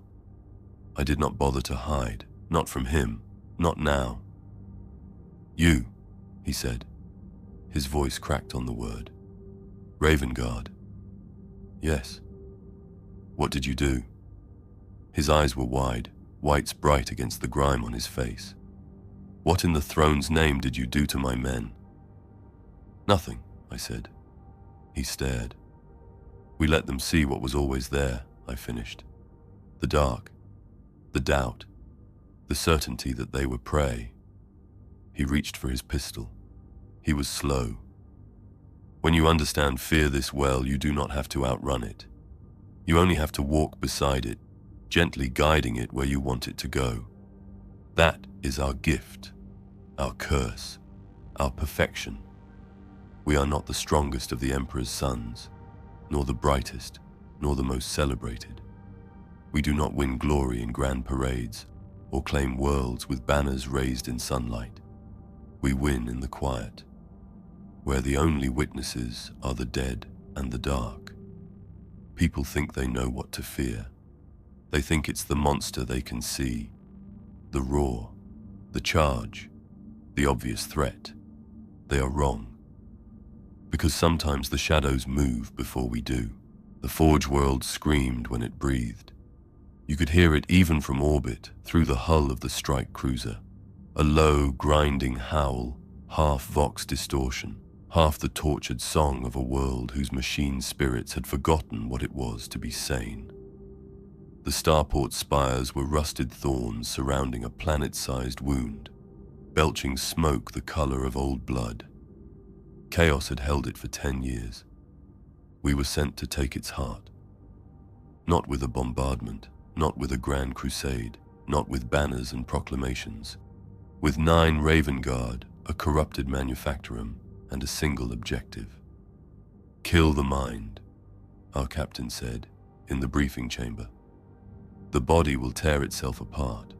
I did not bother to hide, not from him, not now. "You," he said. His voice cracked on the word. "Raven Guard." "Yes." "What did you do?" His eyes were wide, whites bright against the grime on his face. "What in the throne's name did you do to my men?" "Nothing," I said. He stared. "We let them see what was always there," I finished. "The dark, the doubt, the certainty that they were prey." He reached for his pistol. He was slow. "When you understand fear this well, you do not have to outrun it. You only have to walk beside it, gently guiding it where you want it to go. That is our gift, our curse, our perfection. We are not the strongest of the Emperor's sons, nor the brightest, nor the most celebrated. We do not win glory in grand parades or claim worlds with banners raised in sunlight. We win in the quiet, where the only witnesses are the dead and the dark. People think they know what to fear. They think it's the monster they can see, the roar, the charge, the obvious threat. They are wrong. Because sometimes the shadows move before we do. The Forge world screamed when it breathed. You could hear it even from orbit, through the hull of the strike cruiser. A low, grinding howl, half vox distortion, half the tortured song of a world whose machine spirits had forgotten what it was to be sane. The starport spires were rusted thorns surrounding a planet-sized wound, belching smoke the color of old blood. Chaos had held it for 10 years. We were sent to take its heart. Not with a bombardment, not with a grand crusade, not with banners and proclamations. With 9 Raven Guard, a corrupted manufactorum, and a single objective. "Kill the mind," our captain said, in the briefing chamber. "The body will tear itself apart."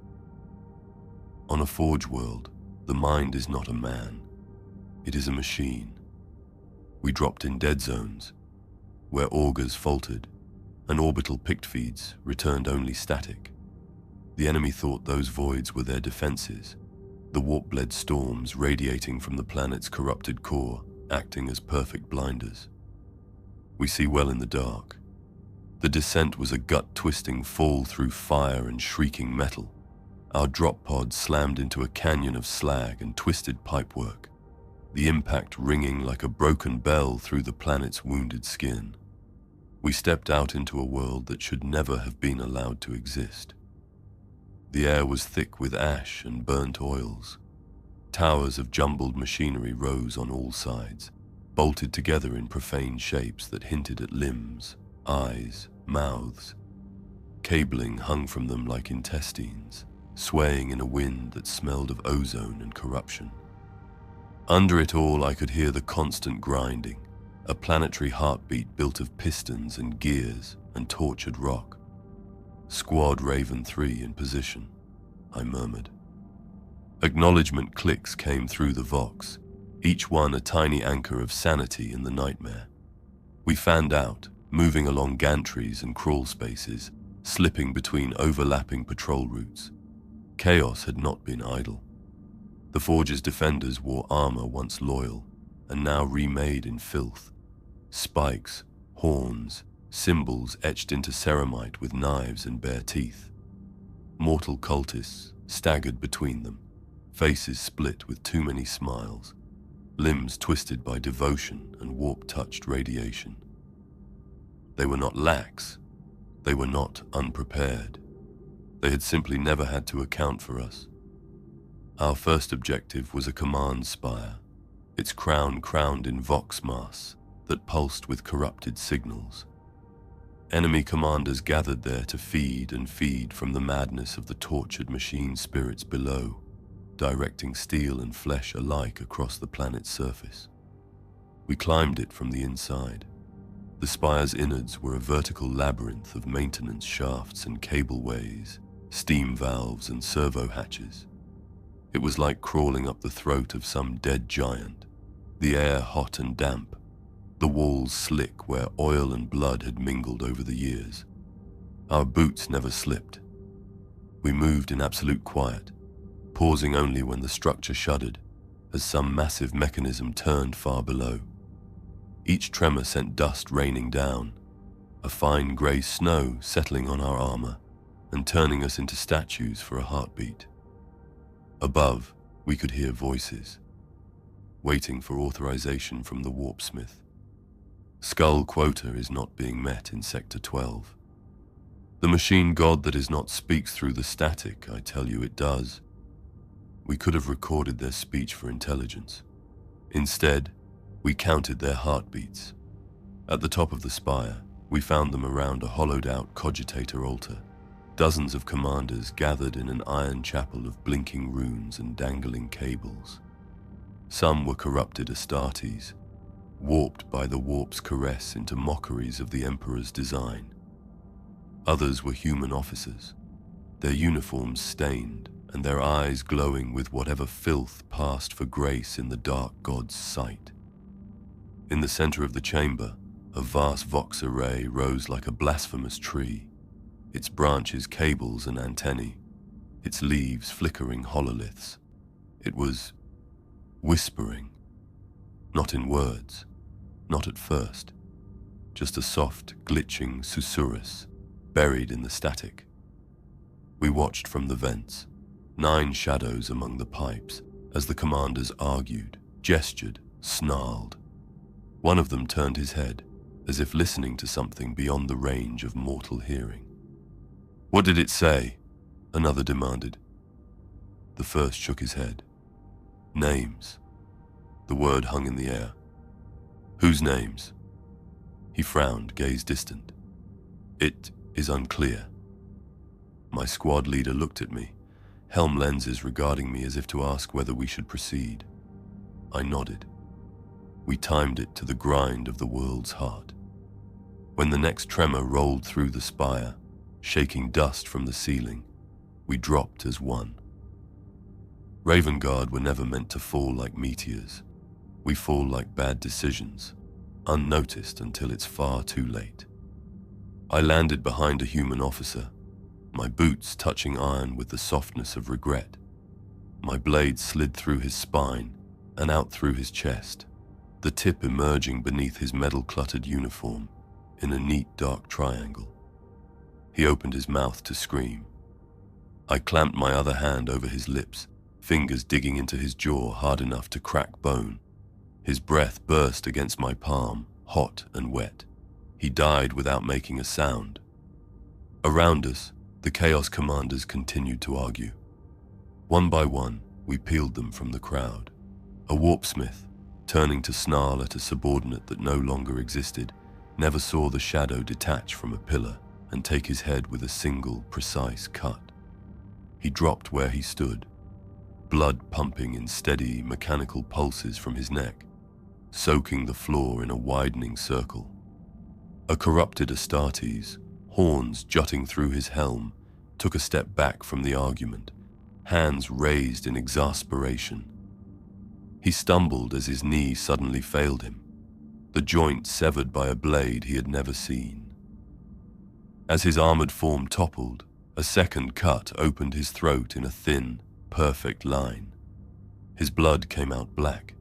On a Forge world, the mind is not a man. It is a machine. We dropped in dead zones, where augers faltered, and orbital pict feeds returned only static. The enemy thought those voids were their defenses, the warp-bled storms radiating from the planet's corrupted core, acting as perfect blinders. We see well in the dark. The descent was a gut-twisting fall through fire and shrieking metal. Our drop pod slammed into a canyon of slag and twisted pipework, the impact ringing like a broken bell through the planet's wounded skin. We stepped out into a world that should never have been allowed to exist. The air was thick with ash and burnt oils. Towers of jumbled machinery rose on all sides, bolted together in profane shapes that hinted at limbs, eyes, mouths. Cabling hung from them like intestines, swaying in a wind that smelled of ozone and corruption. Under it all, I could hear the constant grinding, a planetary heartbeat built of pistons and gears and tortured rock. "Squad Raven 3 in position," I murmured. Acknowledgement clicks came through the Vox, each one a tiny anchor of sanity in the nightmare. We fanned out, moving along gantries and crawl spaces, slipping between overlapping patrol routes. Chaos had not been idle. The Forge's defenders wore armor once loyal, and now remade in filth. Spikes, horns, symbols etched into ceramite with knives and bare teeth. Mortal cultists staggered between them, faces split with too many smiles, limbs twisted by devotion and warp-touched radiation. They were not lax. They were not unprepared. They had simply never had to account for us. Our first objective was a command spire, its crown crowned in vox mass that pulsed with corrupted signals. Enemy commanders gathered there to feed and feed from the madness of the tortured machine spirits below, directing steel and flesh alike across the planet's surface. We climbed it from the inside. The spire's innards were a vertical labyrinth of maintenance shafts and cableways, steam valves and servo hatches. It was like crawling up the throat of some dead giant, the air hot and damp, the walls slick where oil and blood had mingled over the years. Our boots never slipped. We moved in absolute quiet, pausing only when the structure shuddered, as some massive mechanism turned far below. Each tremor sent dust raining down, a fine grey snow settling on our armor and turning us into statues for a heartbeat. Above, we could hear voices, waiting for authorization from the warpsmith. Skull quota is not being met in Sector 12. The machine god that is not speaks through the static, I tell you it does. We could have recorded their speech for intelligence. Instead, we counted their heartbeats. At the top of the spire, we found them around a hollowed-out cogitator altar. Dozens of commanders gathered in an iron chapel of blinking runes and dangling cables. Some were corrupted Astartes, warped by the warp's caress into mockeries of the Emperor's design. Others were human officers, their uniforms stained and their eyes glowing with whatever filth passed for grace in the dark god's sight. In the center of the chamber, a vast vox array rose like a blasphemous tree, its branches cables and antennae, its leaves flickering hololiths. It was whispering, not in words, not at first, just a soft, glitching susurrus buried in the static. We watched from the vents, 9 shadows among the pipes, as the commanders argued, gestured, snarled. One of them turned his head, as if listening to something beyond the range of mortal hearing. "What did it say?" another demanded. The first shook his head. "Names." The word hung in the air. "Whose names?" He frowned, gaze distant. "It is unclear." My squad leader looked at me, helm lenses regarding me as if to ask whether we should proceed. I nodded. We timed it to the grind of the world's heart. When the next tremor rolled through the spire, shaking dust from the ceiling, we dropped as one. Raven Guard were never meant to fall like meteors. We fall like bad decisions, unnoticed until it's far too late. I landed behind a human officer, my boots touching iron with the softness of regret. My blade slid through his spine and out through his chest, the tip emerging beneath his metal-cluttered uniform in a neat dark triangle. He opened his mouth to scream. I clamped my other hand over his lips, fingers digging into his jaw hard enough to crack bone. His breath burst against my palm, hot and wet. He died without making a sound. Around us, the Chaos commanders continued to argue. One by one, we peeled them from the crowd. A warpsmith, turning to snarl at a subordinate that no longer existed, never saw the shadow detach from a pillar and take his head with a single, precise cut. He dropped where he stood, blood pumping in steady, mechanical pulses from his neck, soaking the floor in a widening circle. A corrupted Astartes, horns jutting through his helm, took a step back from the argument, hands raised in exasperation. He stumbled as his knee suddenly failed him, the joint severed by a blade he had never seen. As his armored form toppled, a second cut opened his throat in a thin, perfect line. His blood came out black.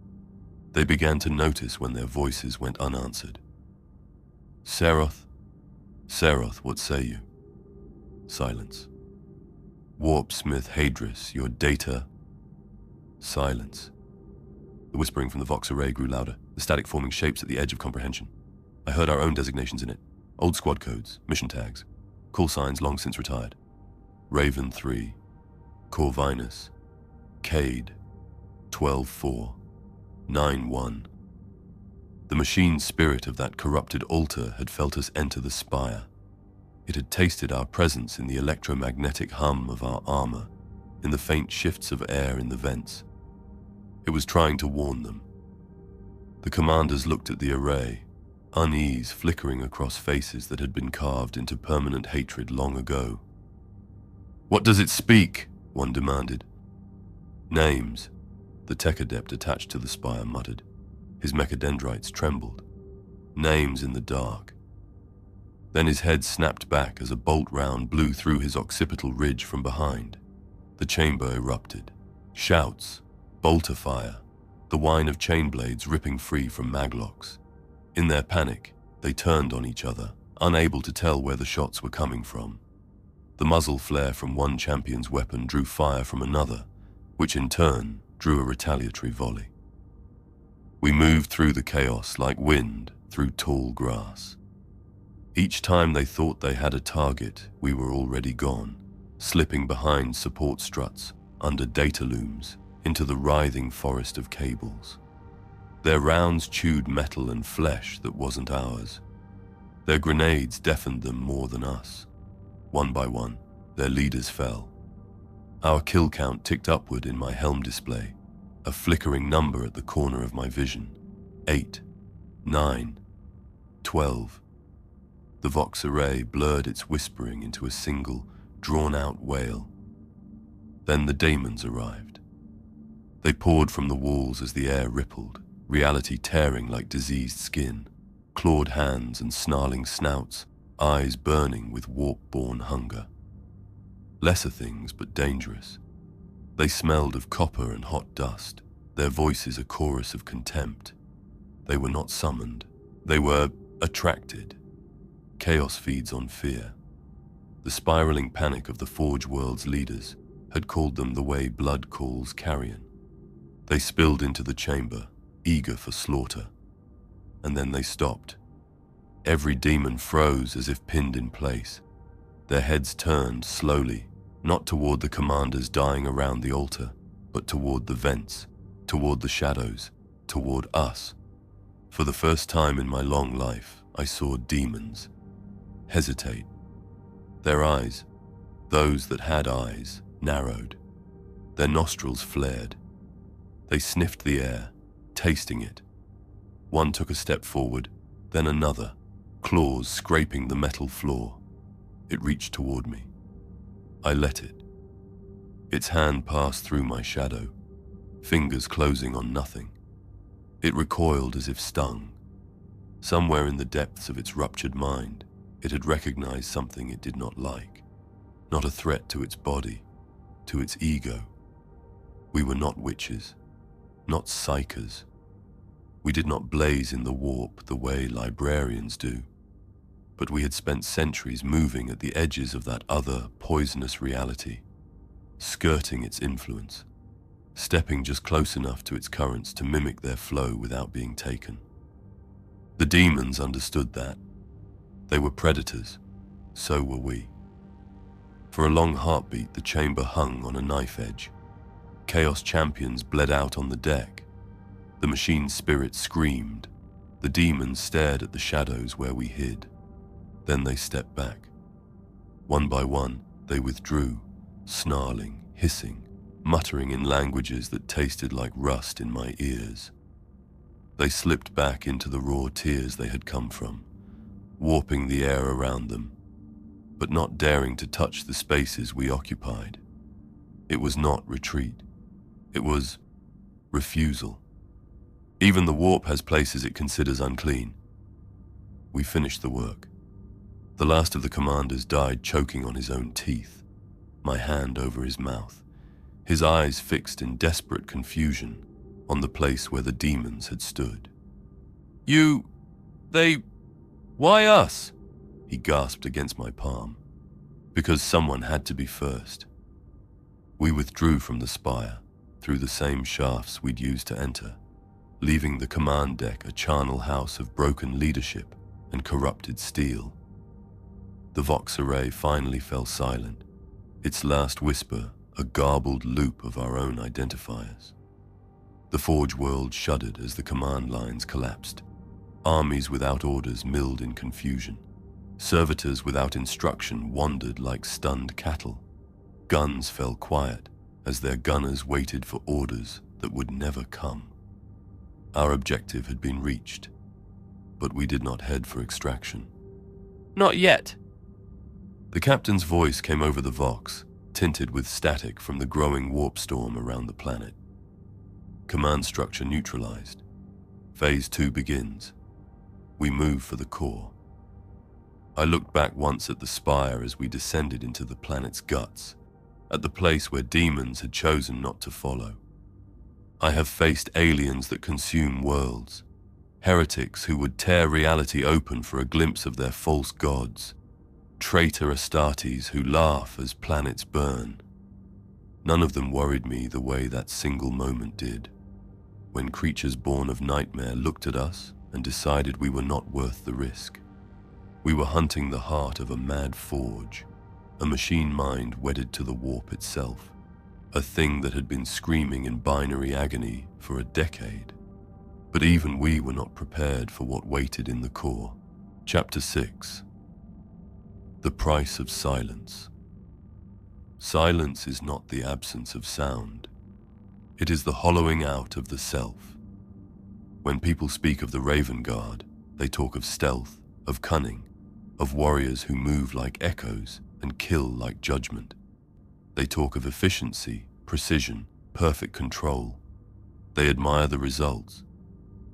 They began to notice when their voices went unanswered. "Seroth, Seroth, what say you?" Silence. "Warpsmith Hadris, your data?" Silence. The whispering from the Vox array grew louder, the static forming shapes at the edge of comprehension. I heard our own designations in it, old squad codes, mission tags, call signs long since retired. Raven 3, Corvinus, Cade, 12-4, 9-1. The machine spirit of that corrupted altar had felt us enter the spire. It had tasted our presence in the electromagnetic hum of our armor, in the faint shifts of air in the vents. It was trying to warn them. The commanders looked at the array, unease flickering across faces that had been carved into permanent hatred long ago. "What does it speak?" one demanded. "Names," the tech adept attached to the spire muttered. His mechadendrites trembled. "Names in the dark." Then his head snapped back as a bolt round blew through his occipital ridge from behind. The chamber erupted. Shouts, bolter fire, the whine of chain blades ripping free from maglocks. In their panic, they turned on each other, unable to tell where the shots were coming from. The muzzle flare from one champion's weapon drew fire from another, which in turn drew a retaliatory volley. We moved through the chaos like wind through tall grass. Each time they thought they had a target, we were already gone, slipping behind support struts, under data looms, into the writhing forest of cables. Their rounds chewed metal and flesh that wasn't ours. Their grenades deafened them more than us. One by one, their leaders fell. Our kill count ticked upward in my helm display, a flickering number at the corner of my vision. 8, 9, 12. The Vox array blurred its whispering into a single, drawn-out wail. Then the daemons arrived. They poured from the walls as the air rippled, reality tearing like diseased skin, clawed hands and snarling snouts, eyes burning with warp-born hunger. Lesser things, but dangerous. They smelled of copper and hot dust, their voices a chorus of contempt. They were not summoned. They were attracted. Chaos feeds on fear. The spiraling panic of the Forge World's leaders had called them the way blood calls carrion. They spilled into the chamber, eager for slaughter. And then they stopped. Every demon froze as if pinned in place. Their heads turned slowly, not toward the commanders dying around the altar, but toward the vents, toward the shadows, toward us. For the first time in my long life, I saw demons hesitate. Their eyes, those that had eyes, narrowed. Their nostrils flared. They sniffed the air, tasting it. One took a step forward, then another, claws scraping the metal floor. It reached toward me. I let it. Its hand passed through my shadow, fingers closing on nothing. It recoiled as if stung. Somewhere in the depths of its ruptured mind, it had recognized something it did not like. Not a threat to its body, to its ego. We were not witches, not psychers. We did not blaze in the warp the way librarians do. But we had spent centuries moving at the edges of that other poisonous reality, skirting its influence, stepping just close enough to its currents to mimic their flow without being taken. The demons understood that. They were predators, so were we. For a long heartbeat, the chamber hung on a knife edge. Chaos champions bled out on the deck. The machine spirit screamed. The demons stared at the shadows where we hid. Then they stepped back. One by one, they withdrew, snarling, hissing, muttering in languages that tasted like rust in my ears. They slipped back into the raw tears they had come from, warping the air around them, but not daring to touch the spaces we occupied. It was not retreat. It was refusal. Even the warp has places it considers unclean. We finished the work. The last of the commanders died choking on his own teeth, my hand over his mouth, his eyes fixed in desperate confusion on the place where the demons had stood. Why us? He gasped against my palm. Because someone had to be first. We withdrew from the spire, through the same shafts we'd used to enter, leaving the command deck a charnel house of broken leadership and corrupted steel. The Vox array finally fell silent, its last whisper a garbled loop of our own identifiers. The Forge world shuddered as the command lines collapsed. Armies without orders milled in confusion. Servitors without instruction wandered like stunned cattle. Guns fell quiet as their gunners waited for orders that would never come. Our objective had been reached, but we did not head for extraction. Not yet. The captain's voice came over the Vox, tinted with static from the growing warp storm around the planet. Command structure neutralized. Phase 2 begins. We move for the core. I looked back once at the spire as we descended into the planet's guts, at the place where demons had chosen not to follow. I have faced aliens that consume worlds, heretics who would tear reality open for a glimpse of their false gods, traitor Astartes who laugh as planets burn. None of them worried me the way that single moment did, when creatures born of nightmare looked at us and decided we were not worth the risk. We were hunting the heart of a mad forge, a machine mind wedded to the warp itself, a thing that had been screaming in binary agony for a decade. But even we were not prepared for what waited in the core. Chapter 6. The Price of Silence. Silence is not the absence of sound. It is the hollowing out of the self. When people speak of the Raven Guard, they talk of stealth, of cunning, of warriors who move like echoes and kill like judgment. They talk of efficiency, precision, perfect control. They admire the results.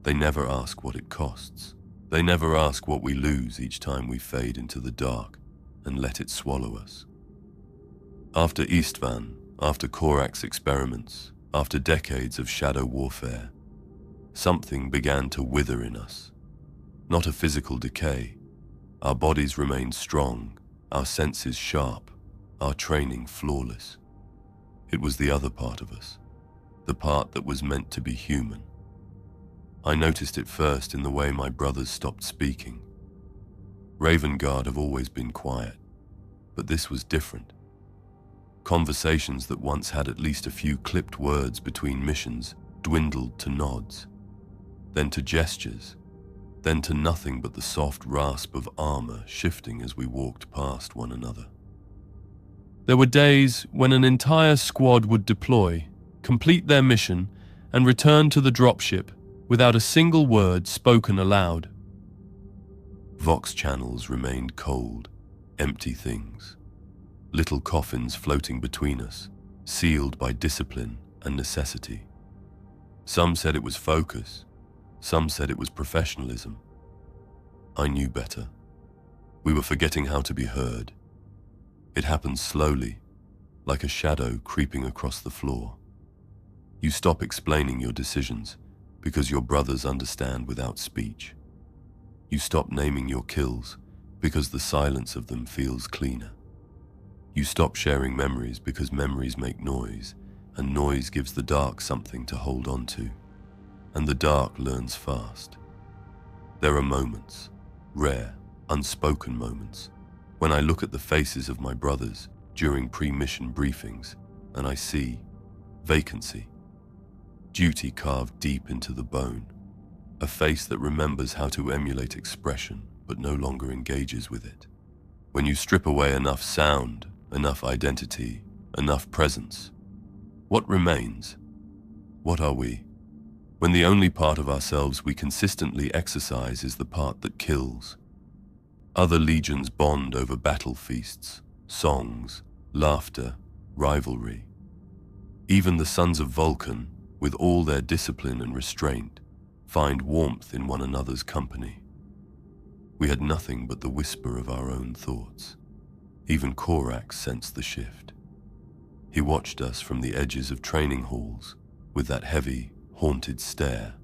They never ask what it costs. They never ask what we lose each time we fade into the dark and let it swallow us. After Isstvan, after Corax experiments, after decades of shadow warfare, something began to wither in us. Not a physical decay. Our bodies remained strong, our senses sharp, our training flawless. It was the other part of us, the part that was meant to be human. I noticed it first in the way my brothers stopped speaking. Raven Guard have always been quiet, but this was different. Conversations that once had at least a few clipped words between missions dwindled to nods, then to gestures, then to nothing but the soft rasp of armor shifting as we walked past one another. There were days when an entire squad would deploy, complete their mission, and return to the dropship without a single word spoken aloud. Vox channels remained cold, empty things. Little coffins floating between us, sealed by discipline and necessity. Some said it was focus, some said it was professionalism. I knew better. We were forgetting how to be heard. It happened slowly, like a shadow creeping across the floor. You stop explaining your decisions because your brothers understand without speech. You stop naming your kills because the silence of them feels cleaner. You stop sharing memories because memories make noise, and noise gives the dark something to hold on to. And the dark learns fast. There are moments, rare, unspoken moments, when I look at the faces of my brothers during pre-mission briefings and I see vacancy, duty carved deep into the bone, a face that remembers how to emulate expression but no longer engages with it. When you strip away enough sound, enough identity, enough presence, what remains? What are we? When the only part of ourselves we consistently exercise is the part that kills. Other legions bond over battle feasts, songs, laughter, rivalry. Even the sons of Vulcan, with all their discipline and restraint, find warmth in one another's company. We had nothing but the whisper of our own thoughts. Even Corax sensed the shift. He watched us from the edges of training halls with that heavy, haunted stare,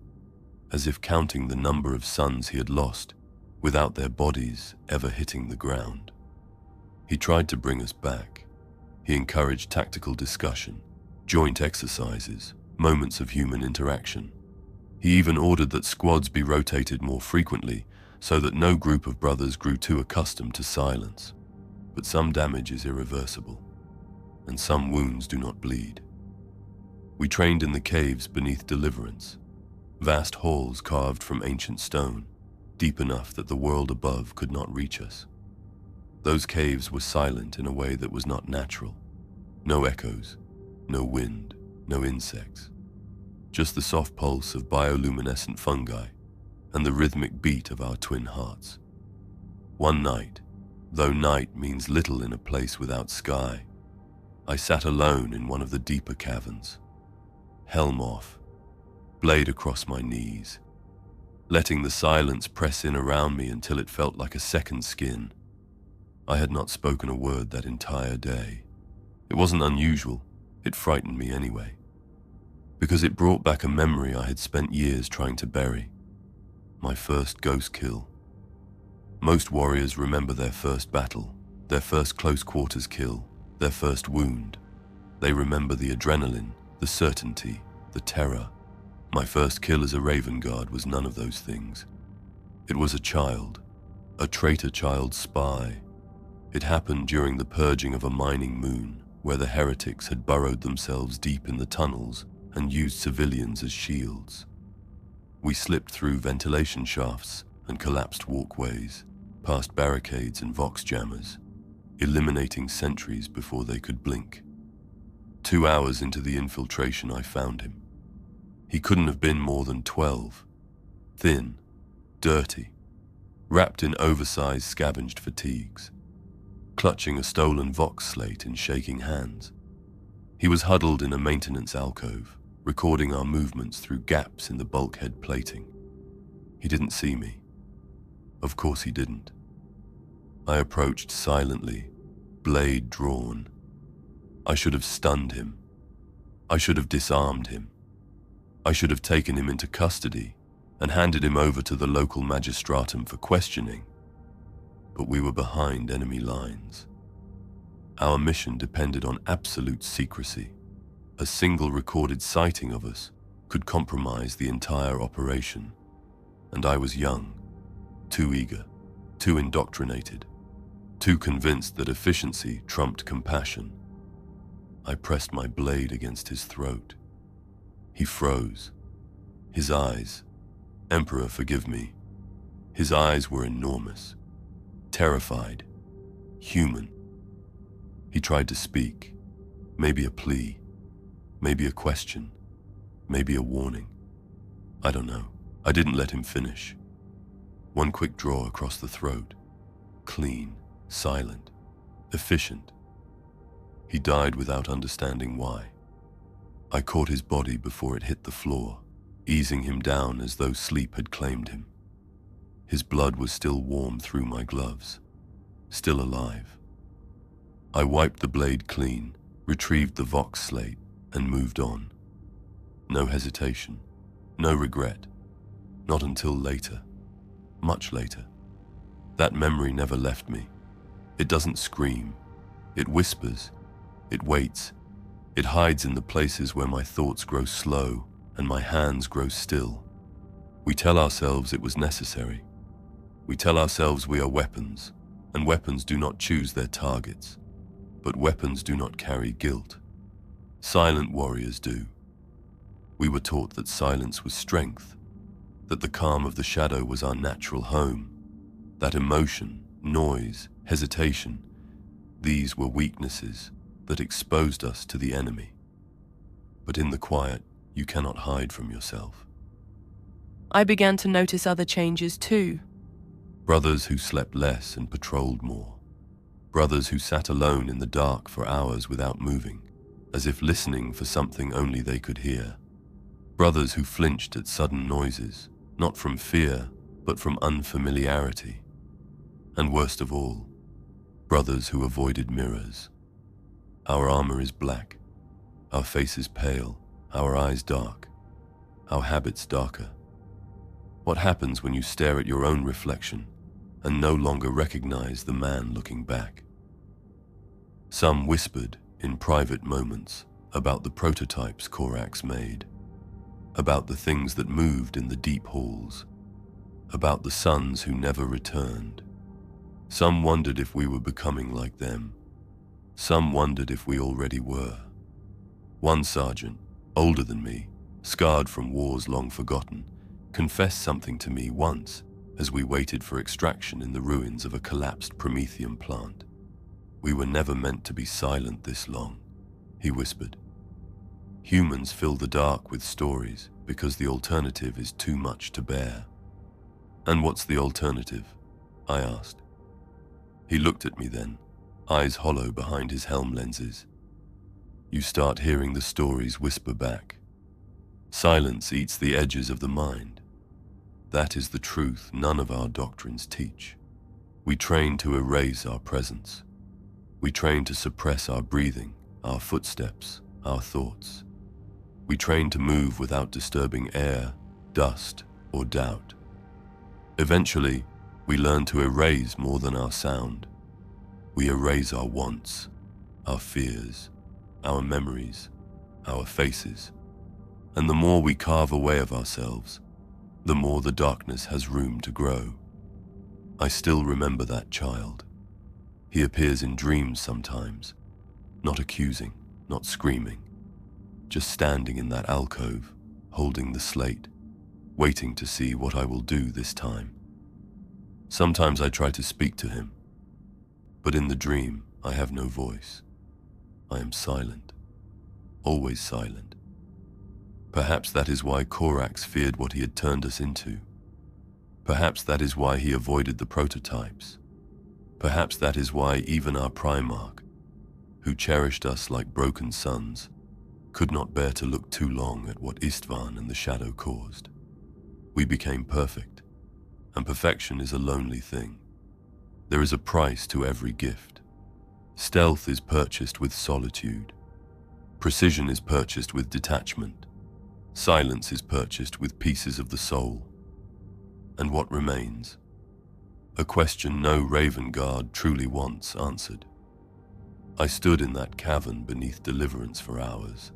as if counting the number of sons he had lost without their bodies ever hitting the ground. He tried to bring us back. He encouraged tactical discussion, joint exercises, moments of human interaction. He even ordered that squads be rotated more frequently so that no group of brothers grew too accustomed to silence. But some damage is irreversible, and some wounds do not bleed. We trained in the caves beneath Deliverance, vast halls carved from ancient stone, deep enough that the world above could not reach us. Those caves were silent in a way that was not natural. No echoes, no wind, no insects. Just the soft pulse of bioluminescent fungi and the rhythmic beat of our twin hearts. One night, though night means little in a place without sky, I sat alone in one of the deeper caverns, helm off, blade across my knees, letting the silence press in around me until it felt like a second skin. I had not spoken a word that entire day. It wasn't unusual. It frightened me anyway, because it brought back a memory I had spent years trying to bury. My first ghost kill. Most warriors remember their first battle, their first close quarters kill, their first wound. They remember the adrenaline, the certainty, the terror. My first kill as a Raven Guard was none of those things. It was a child, a traitor child spy. It happened during the purging of a mining moon, where the heretics had burrowed themselves deep in the tunnels and used civilians as shields. We slipped through ventilation shafts and collapsed walkways, past barricades and vox jammers, eliminating sentries before they could blink. 2 hours into the infiltration, I found him. He couldn't have been more than 12, thin, dirty, wrapped in oversized scavenged fatigues, clutching a stolen vox slate in shaking hands. He was huddled in a maintenance alcove, recording our movements through gaps in the bulkhead plating. He didn't see me. Of course he didn't. I approached silently, blade drawn. I should have stunned him. I should have disarmed him. I should have taken him into custody and handed him over to the local magistratum for questioning. But we were behind enemy lines. Our mission depended on absolute secrecy. A single recorded sighting of us could compromise the entire operation. And I was young, too eager, too indoctrinated, too convinced that efficiency trumped compassion. I pressed my blade against his throat. He froze. His eyes, Emperor, forgive me, his eyes were enormous, terrified, human. He tried to speak, maybe a plea, maybe a question, maybe a warning. I don't know. I didn't let him finish. One quick draw across the throat, clean, silent, efficient. He died without understanding why. I caught his body before it hit the floor, easing him down as though sleep had claimed him. His blood was still warm through my gloves, still alive. I wiped the blade clean, retrieved the vox slate, and moved on. No hesitation, no regret. Not until later, much later. That memory never left me. It doesn't scream. It whispers. It waits. It hides in the places where my thoughts grow slow and my hands grow still. We tell ourselves it was necessary. We tell ourselves we are weapons, and weapons do not choose their targets. But weapons do not carry guilt. Silent warriors do. We were taught that silence was strength, that the calm of the shadow was our natural home, that emotion, noise, hesitation. These were weaknesses that exposed us to the enemy. But in the quiet, you cannot hide from yourself. I began to notice other changes too. Brothers who slept less and patrolled more. Brothers who sat alone in the dark for hours without moving, as if listening for something only they could hear. Brothers who flinched at sudden noises, not from fear, but from unfamiliarity. And worst of all, brothers who avoided mirrors. Our armor is black, our faces pale, our eyes dark, our habits darker. What happens when you stare at your own reflection and no longer recognize the man looking back? Some whispered in private moments about the prototypes Corax made, about the things that moved in the deep halls, about the sons who never returned. Some wondered if we were becoming like them. Some wondered if we already were. One sergeant, older than me, scarred from wars long forgotten, confessed something to me once as we waited for extraction in the ruins of a collapsed Prometheum plant. "We were never meant to be silent this long," he whispered. "Humans fill the dark with stories because the alternative is too much to bear." "And what's the alternative?" I asked. He looked at me then, eyes hollow behind his helm lenses. "You start hearing the stories whisper back. Silence eats the edges of the mind. That is the truth none of our doctrines teach. We train to erase our presence. We train to suppress our breathing, our footsteps, our thoughts. We train to move without disturbing air, dust, or doubt. Eventually, we learn to erase more than our sound. We erase our wants, our fears, our memories, our faces. And the more we carve away of ourselves, the more the darkness has room to grow. I still remember that child. He appears in dreams sometimes, not accusing, not screaming, just standing in that alcove, holding the slate, waiting to see what I will do this time. Sometimes I try to speak to him, but in the dream I have no voice. I am silent, always silent. Perhaps that is why Corax feared what he had turned us into. Perhaps that is why he avoided the prototypes. Perhaps that is why even our Primarch, who cherished us like broken sons, could not bear to look too long at what Isstvan and the Shadow caused. We became perfect, and perfection is a lonely thing. There is a price to every gift. Stealth is purchased with solitude. Precision is purchased with detachment. Silence is purchased with pieces of the soul. And what remains? A question no Raven Guard truly wants answered. I stood in that cavern beneath Deliverance for hours,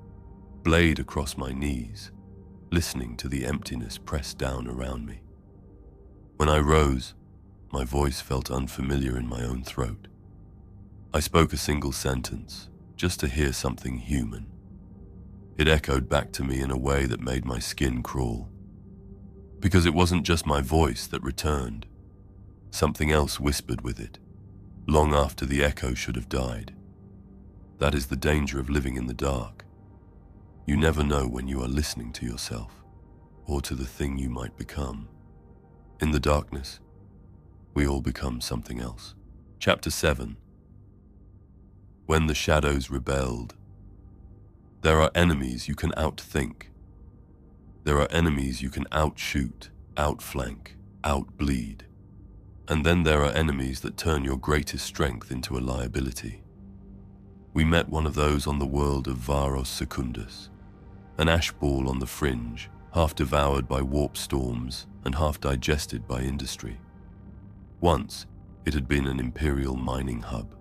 blade across my knees, listening to the emptiness press down around me. When I rose, my voice felt unfamiliar in my own throat. I spoke a single sentence, just to hear something human. It echoed back to me in a way that made my skin crawl. Because it wasn't just my voice that returned. Something else whispered with it, long after the echo should have died. That is the danger of living in the dark. You never know when you are listening to yourself, or to the thing you might become. In the darkness, we all become something else. Chapter 7. When the shadows rebelled. There are enemies you can outthink. There are enemies you can outshoot, outflank, outbleed. And then there are enemies that turn your greatest strength into a liability. We met one of those on the world of Varos Secundus, an ash ball on the fringe, half devoured by warp storms and half digested by industry. Once, it had been an Imperial mining hub.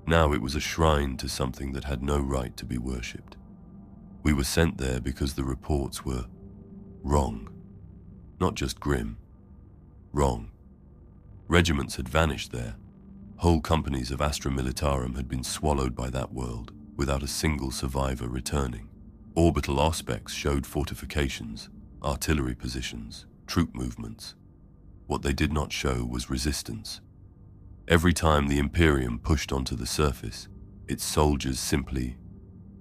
Now it was a shrine to something that had no right to be worshipped. We were sent there because the reports were wrong. Not just grim, wrong. Regiments had vanished there. Whole companies of Astra Militarum had been swallowed by that world, without a single survivor returning. Orbital aspects showed fortifications, artillery positions, troop movements. What they did not show was resistance. Every time the Imperium pushed onto the surface, its soldiers simply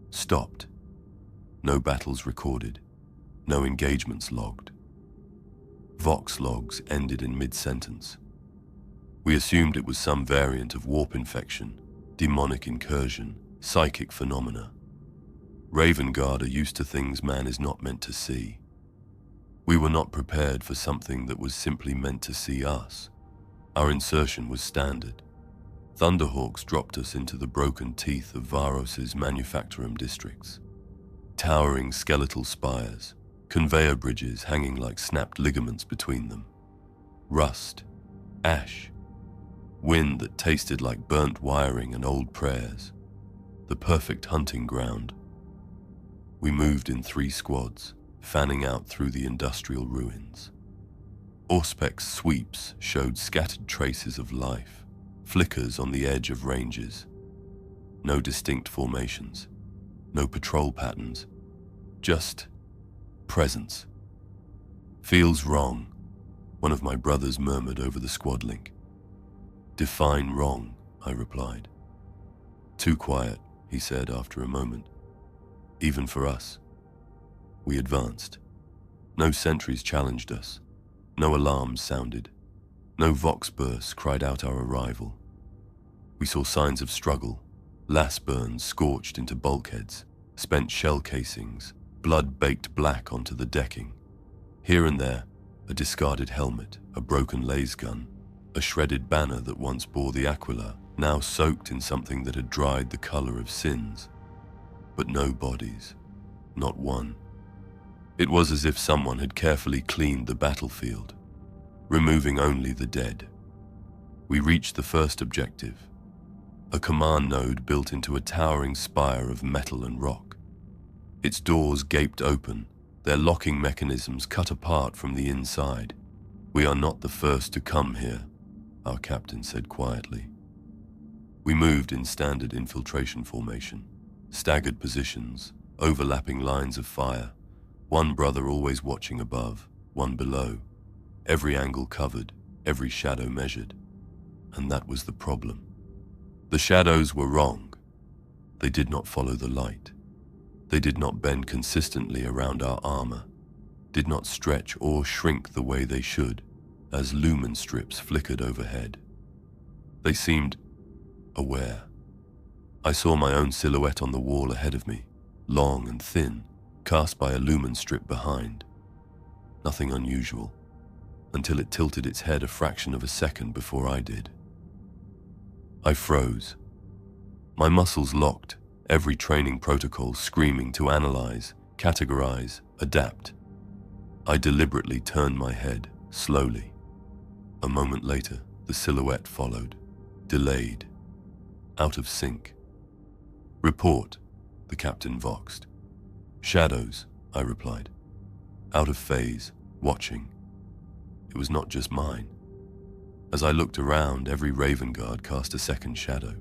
stopped. No battles recorded, no engagements logged. Vox logs ended in mid-sentence. We assumed it was some variant of warp infection, demonic incursion, psychic phenomena. Raven Guard are used to things man is not meant to see. We were not prepared for something that was simply meant to see us. Our insertion was standard. Thunderhawks dropped us into the broken teeth of Varos's manufacturum districts. Towering skeletal spires, conveyor bridges hanging like snapped ligaments between them. Rust, ash, wind that tasted like burnt wiring and old prayers. The perfect hunting ground. We moved in 3 squads, fanning out through the industrial ruins. Auspec's sweeps showed scattered traces of life, flickers on the edge of ranges. No distinct formations, no patrol patterns, just presence. Feels wrong, one of my brothers murmured over the squad link. Define wrong, I replied. Too quiet, he said after a moment. Even for us. We advanced. No sentries challenged us. No alarms sounded. No Vox bursts cried out our arrival. We saw signs of struggle, las burns scorched into bulkheads, spent shell casings, blood baked black onto the decking. Here and there, a discarded helmet, a broken laser gun, a shredded banner that once bore the Aquila, now soaked in something that had dried the color of sins. But no bodies, not one. It was as if someone had carefully cleaned the battlefield, removing only the dead. We reached the first objective, a command node built into a towering spire of metal and rock. Its doors gaped open, their locking mechanisms cut apart from the inside. We are not the first to come here, our captain said quietly. We moved in standard infiltration formation, staggered positions, overlapping lines of fire, one brother always watching above, one below, every angle covered, every shadow measured. And that was the problem. The shadows were wrong. They did not follow the light. They did not bend consistently around our armor, did not stretch or shrink the way they should, as lumen strips flickered overhead. They seemed aware. I saw my own silhouette on the wall ahead of me, long and thin, cast by a lumen strip behind. Nothing unusual, until it tilted its head a fraction of a second before I did. I froze. My muscles locked, every training protocol screaming to analyze, categorize, adapt. I deliberately turned my head, slowly. A moment later, the silhouette followed, delayed, out of sync. Report, the captain voxed. Shadows, I replied. Out of phase, watching. It was not just mine. As I looked around, every Raven Guard cast a second shadow,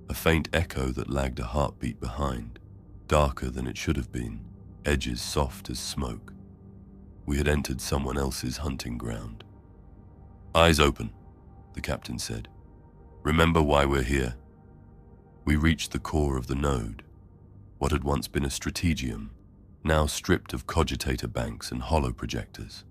a faint echo that lagged a heartbeat behind, darker than it should have been, edges soft as smoke. We had entered someone else's hunting ground. Eyes open, the captain said. Remember why we're here. We reached the core of the node, what had once been a strategium, now stripped of cogitator banks and hollow projectors.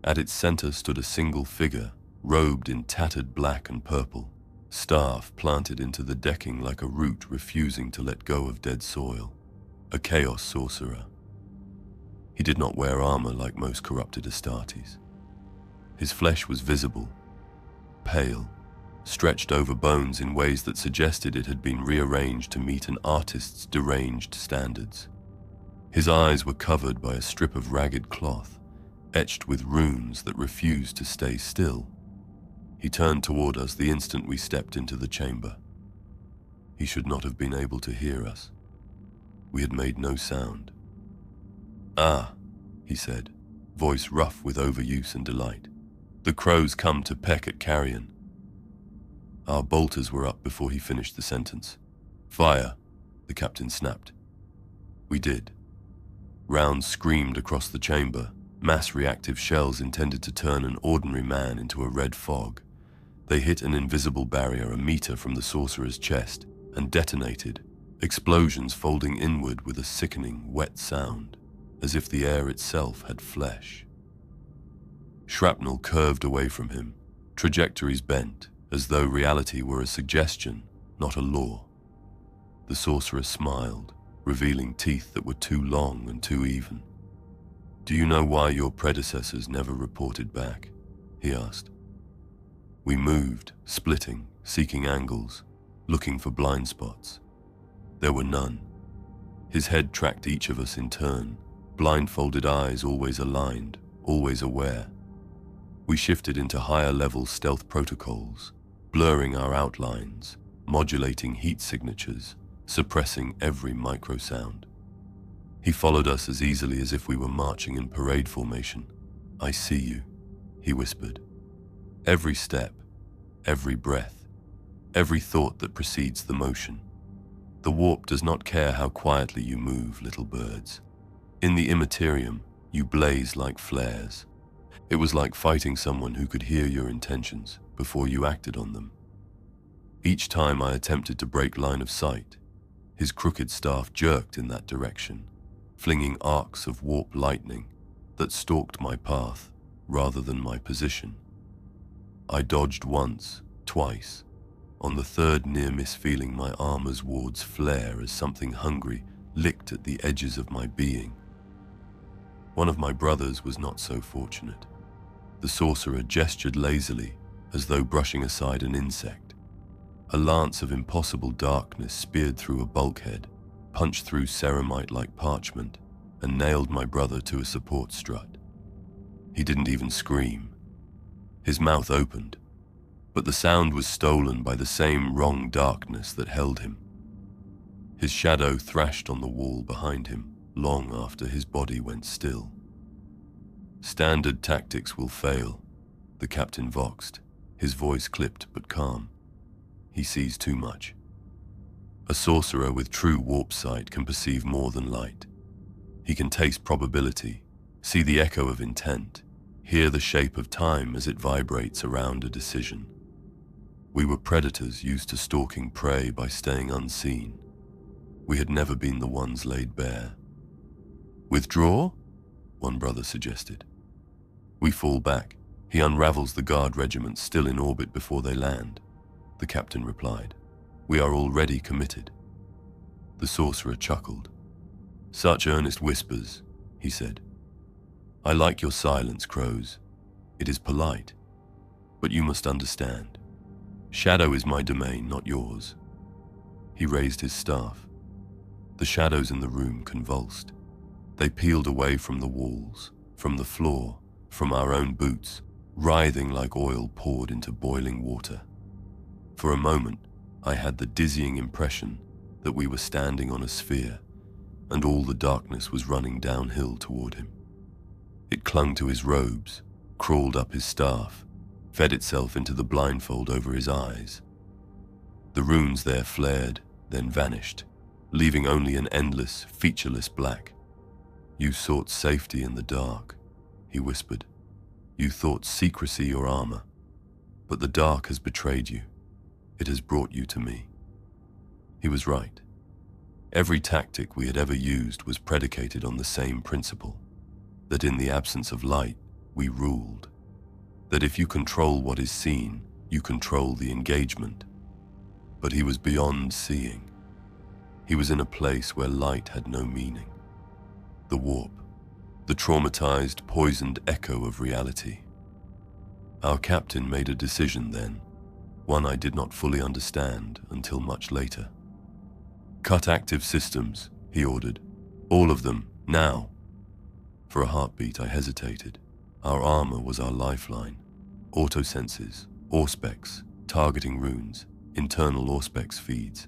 At its center stood a single figure, robed in tattered black and purple, staff planted into the decking like a root refusing to let go of dead soil, a chaos sorcerer. He did not wear armor like most corrupted Astartes. His flesh was visible, pale, stretched over bones in ways that suggested it had been rearranged to meet an artist's deranged standards. His eyes were covered by a strip of ragged cloth, etched with runes that refused to stay still. He turned toward us the instant we stepped into the chamber. He should not have been able to hear us. We had made no sound. Ah, he said, voice rough with overuse and delight. The crows come to peck at carrion. Our bolters were up before he finished the sentence. Fire, the captain snapped. We did. Rounds screamed across the chamber, mass reactive shells intended to turn an ordinary man into a red fog. They hit an invisible barrier a meter from the sorcerer's chest and detonated, explosions folding inward with a sickening, wet sound, as if the air itself had flesh. Shrapnel curved away from him, trajectories bent, as though reality were a suggestion, not a law. The sorcerer smiled, revealing teeth that were too long and too even. "Do you know why your predecessors never reported back?" he asked. We moved, splitting, seeking angles, looking for blind spots. There were none. His head tracked each of us in turn, blindfolded eyes always aligned, always aware. We shifted into higher-level stealth protocols, blurring our outlines, modulating heat signatures, suppressing every microsound. He followed us as easily as if we were marching in parade formation. "I see you," he whispered. "Every step, every breath, every thought that precedes the motion. The warp does not care how quietly you move, little birds. In the Imperium, you blaze like flares. It was like fighting someone who could hear your intentions before you acted on them." Each time I attempted to break line of sight, his crooked staff jerked in that direction, flinging arcs of warp lightning that stalked my path rather than my position. I dodged once, twice, on the third near-miss feeling my armor's wards flare as something hungry licked at the edges of my being. One of my brothers was not so fortunate. The sorcerer gestured lazily, as though brushing aside an insect. A lance of impossible darkness speared through a bulkhead, punched through ceramite-like parchment, and nailed my brother to a support strut. He didn't even scream. His mouth opened, but the sound was stolen by the same wrong darkness that held him. His shadow thrashed on the wall behind him long after his body went still. "Standard tactics will fail," the captain voxed, his voice clipped but calm. "He sees too much. A sorcerer with true warp sight can perceive more than light. He can taste probability, see the echo of intent, hear the shape of time as it vibrates around a decision. We were predators used to stalking prey by staying unseen. We had never been the ones laid bare." "Withdraw?" one brother suggested. "We fall back. He unravels the guard regiments still in orbit before they land," the captain replied. "We are already committed." The sorcerer chuckled. "Such earnest whispers," he said. "I like your silence, crows. It is polite. But you must understand. Shadow is my domain, not yours." He raised his staff. The shadows in the room convulsed. They peeled away from the walls, from the floor, from our own boots, writhing like oil poured into boiling water. For a moment, I had the dizzying impression that we were standing on a sphere, and all the darkness was running downhill toward him. It clung to his robes, crawled up his staff, fed itself into the blindfold over his eyes. The runes there flared, then vanished, leaving only an endless, featureless black. "You sought safety in the dark," he whispered. "You thought secrecy your armor. But the dark has betrayed you. It has brought you to me." He was right. Every tactic we had ever used was predicated on the same principle, that in the absence of light, we ruled. That if you control what is seen, you control the engagement. But he was beyond seeing. He was in a place where light had no meaning. The warp, the traumatized, poisoned echo of reality. Our captain made a decision then, one I did not fully understand until much later. "Cut active systems," he ordered. "All of them, now." For a heartbeat, I hesitated. Our armor was our lifeline. Autosenses, Auspex, targeting runes, internal Auspex feeds.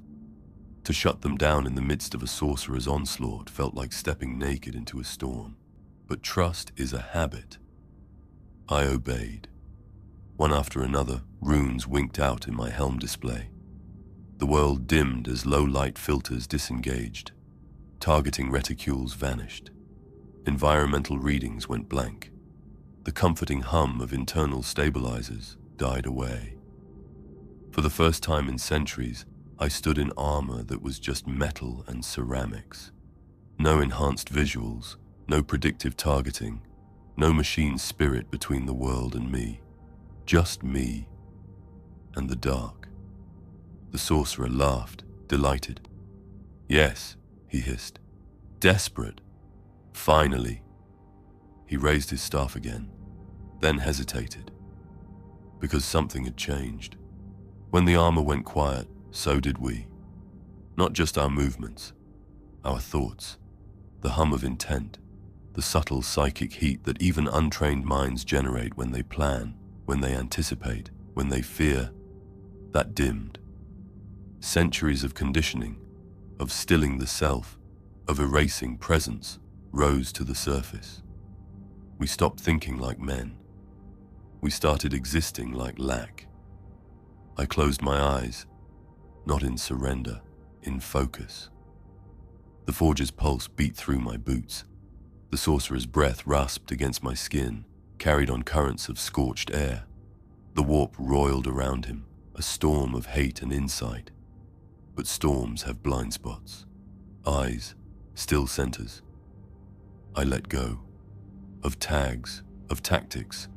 To shut them down in the midst of a sorcerer's onslaught felt like stepping naked into a storm. But trust is a habit. I obeyed. One after another, runes winked out in my helm display. The world dimmed as low-light filters disengaged. Targeting reticules vanished. Environmental readings went blank. The comforting hum of internal stabilizers died away. For the first time in centuries, I stood in armor that was just metal and ceramics. No enhanced visuals, no predictive targeting, no machine spirit between the world and me. Just me and the dark. The sorcerer laughed, delighted. "Yes," he hissed. "Desperate. Finally." He raised his staff again, then hesitated. Because something had changed. When the armor went quiet, so did we. Not just our movements, our thoughts, the hum of intent, the subtle psychic heat that even untrained minds generate when they plan, when they anticipate, when they fear. That dimmed. Centuries of conditioning, of stilling the self, of erasing presence, rose to the surface. We stopped thinking like men. We started existing like lack. I closed my eyes, not in surrender, in focus. The forge's pulse beat through my boots. The sorcerer's breath rasped against my skin, carried on currents of scorched air. The warp roiled around him, a storm of hate and insight. But storms have blind spots, eyes, still centers. I let go. Of tags, of tactics,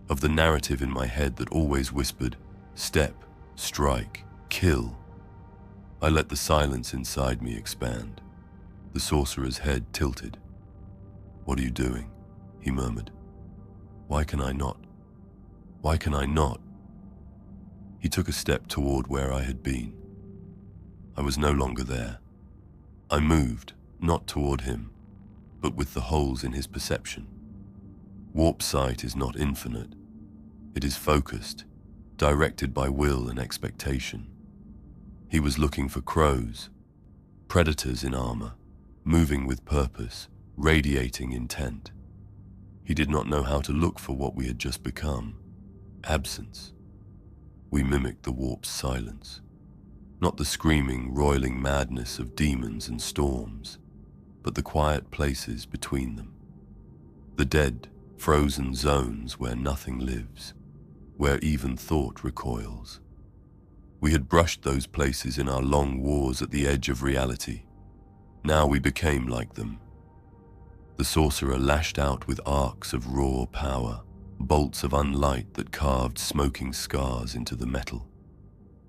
of the narrative in my head that always whispered, step, strike, kill. I let the silence inside me expand. The sorcerer's head tilted. "What are you doing?" he murmured. "Why can I not? Why can I not?" He took a step toward where I had been. I was no longer there. I moved, not toward him, but with the holes in his perception. Warp sight is not infinite. It is focused, directed by will and expectation. He was looking for crows, predators in armor, moving with purpose, radiating intent. He did not know how to look for what we had just become, absence. We mimicked the warp's silence, not the screaming, roiling madness of demons and storms, but the quiet places between them. The dead, frozen zones where nothing lives, where even thought recoils. We had brushed those places in our long wars at the edge of reality. Now we became like them. The sorcerer lashed out with arcs of raw power, bolts of unlight that carved smoking scars into the metal.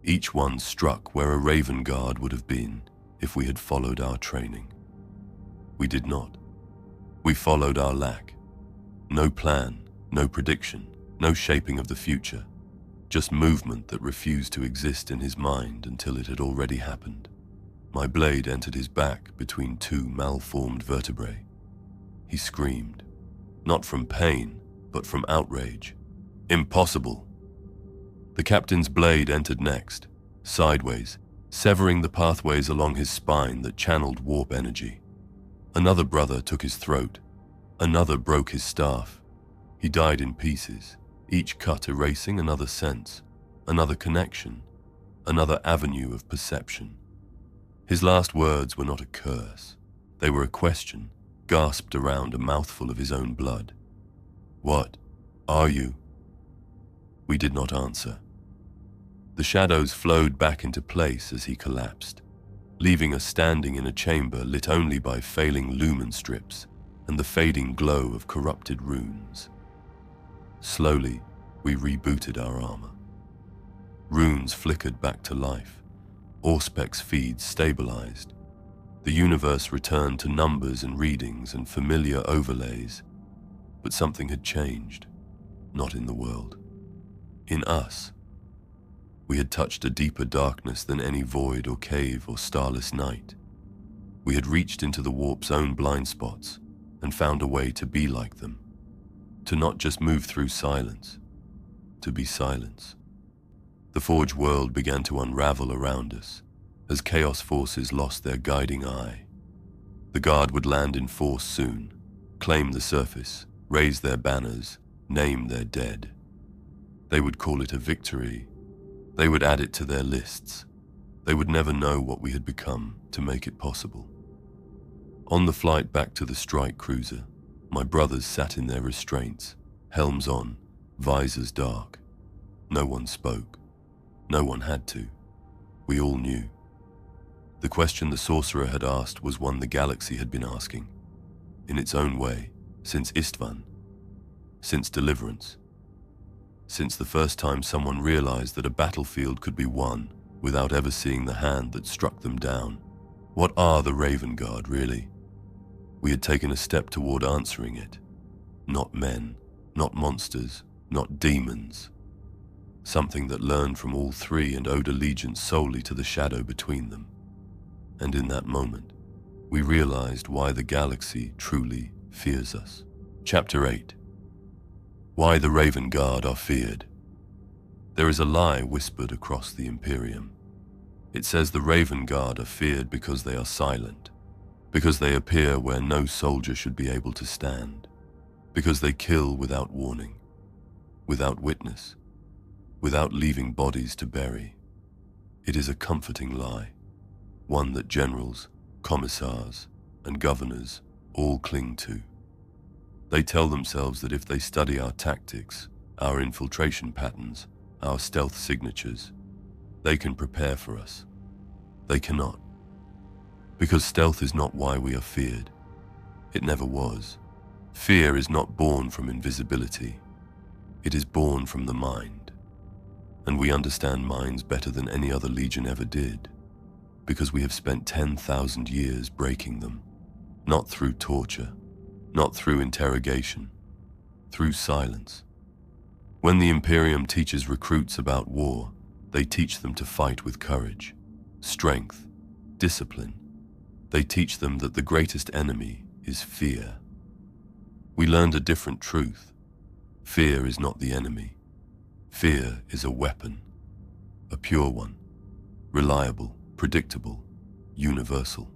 Each one struck where a raven guard would have been if we had followed our training. We did not. We followed our lack. No plan, no prediction, no shaping of the future, just movement that refused to exist in his mind until it had already happened. My blade entered his back between two malformed vertebrae. He screamed, not from pain, but from outrage. "Impossible!" The captain's blade entered next, sideways, severing the pathways along his spine that channeled warp energy. Another brother took his throat. Another broke his staff. He died in pieces, each cut erasing another sense, another connection, another avenue of perception. His last words were not a curse. They were a question, gasped around a mouthful of his own blood. "What are you?" We did not answer. The shadows flowed back into place as he collapsed, leaving us standing in a chamber lit only by failing lumen strips and the fading glow of corrupted runes. Slowly, we rebooted our armor. Runes flickered back to life. Auspex feeds stabilized. The universe returned to numbers and readings and familiar overlays. But something had changed, not in the world. In us. We had touched a deeper darkness than any void or cave or starless night. We had reached into the warp's own blind spots and found a way to be like them. To not just move through silence, to be silence. The Forge world began to unravel around us as chaos forces lost their guiding eye. The Guard would land in force soon, claim the surface, raise their banners, name their dead. They would call it a victory. They would add it to their lists. They would never know what we had become to make it possible. On the flight back to the strike cruiser, my brothers sat in their restraints, helms on, visors dark. No one spoke. No one had to. We all knew. The question the sorcerer had asked was one the galaxy had been asking, in its own way, since Isstvan, since Deliverance, since the first time someone realized that a battlefield could be won without ever seeing the hand that struck them down. What are the Raven Guard, really? We had taken a step toward answering it. Not men, not monsters, not demons. Something that learned from all three and owed allegiance solely to the shadow between them. And in that moment, we realized why the galaxy truly fears us. Chapter 8. Why the Raven Guard are feared. There is a lie whispered across the Imperium. It says the Raven Guard are feared because they are silent, because they appear where no soldier should be able to stand, because they kill without warning, without witness, without leaving bodies to bury. It is a comforting lie, one that generals, commissars, and governors all cling to. They tell themselves that if they study our tactics, our infiltration patterns, our stealth signatures, they can prepare for us. They cannot. Because stealth is not why we are feared. It never was. Fear is not born from invisibility. It is born from the mind. And we understand minds better than any other legion ever did, because we have spent 10,000 years breaking them, not through torture, not through interrogation, through silence. When the Imperium teaches recruits about war, they teach them to fight with courage, strength, discipline. They teach them that the greatest enemy is fear. We learned a different truth. Fear is not the enemy. Fear is a weapon, a pure one, reliable, predictable, universal.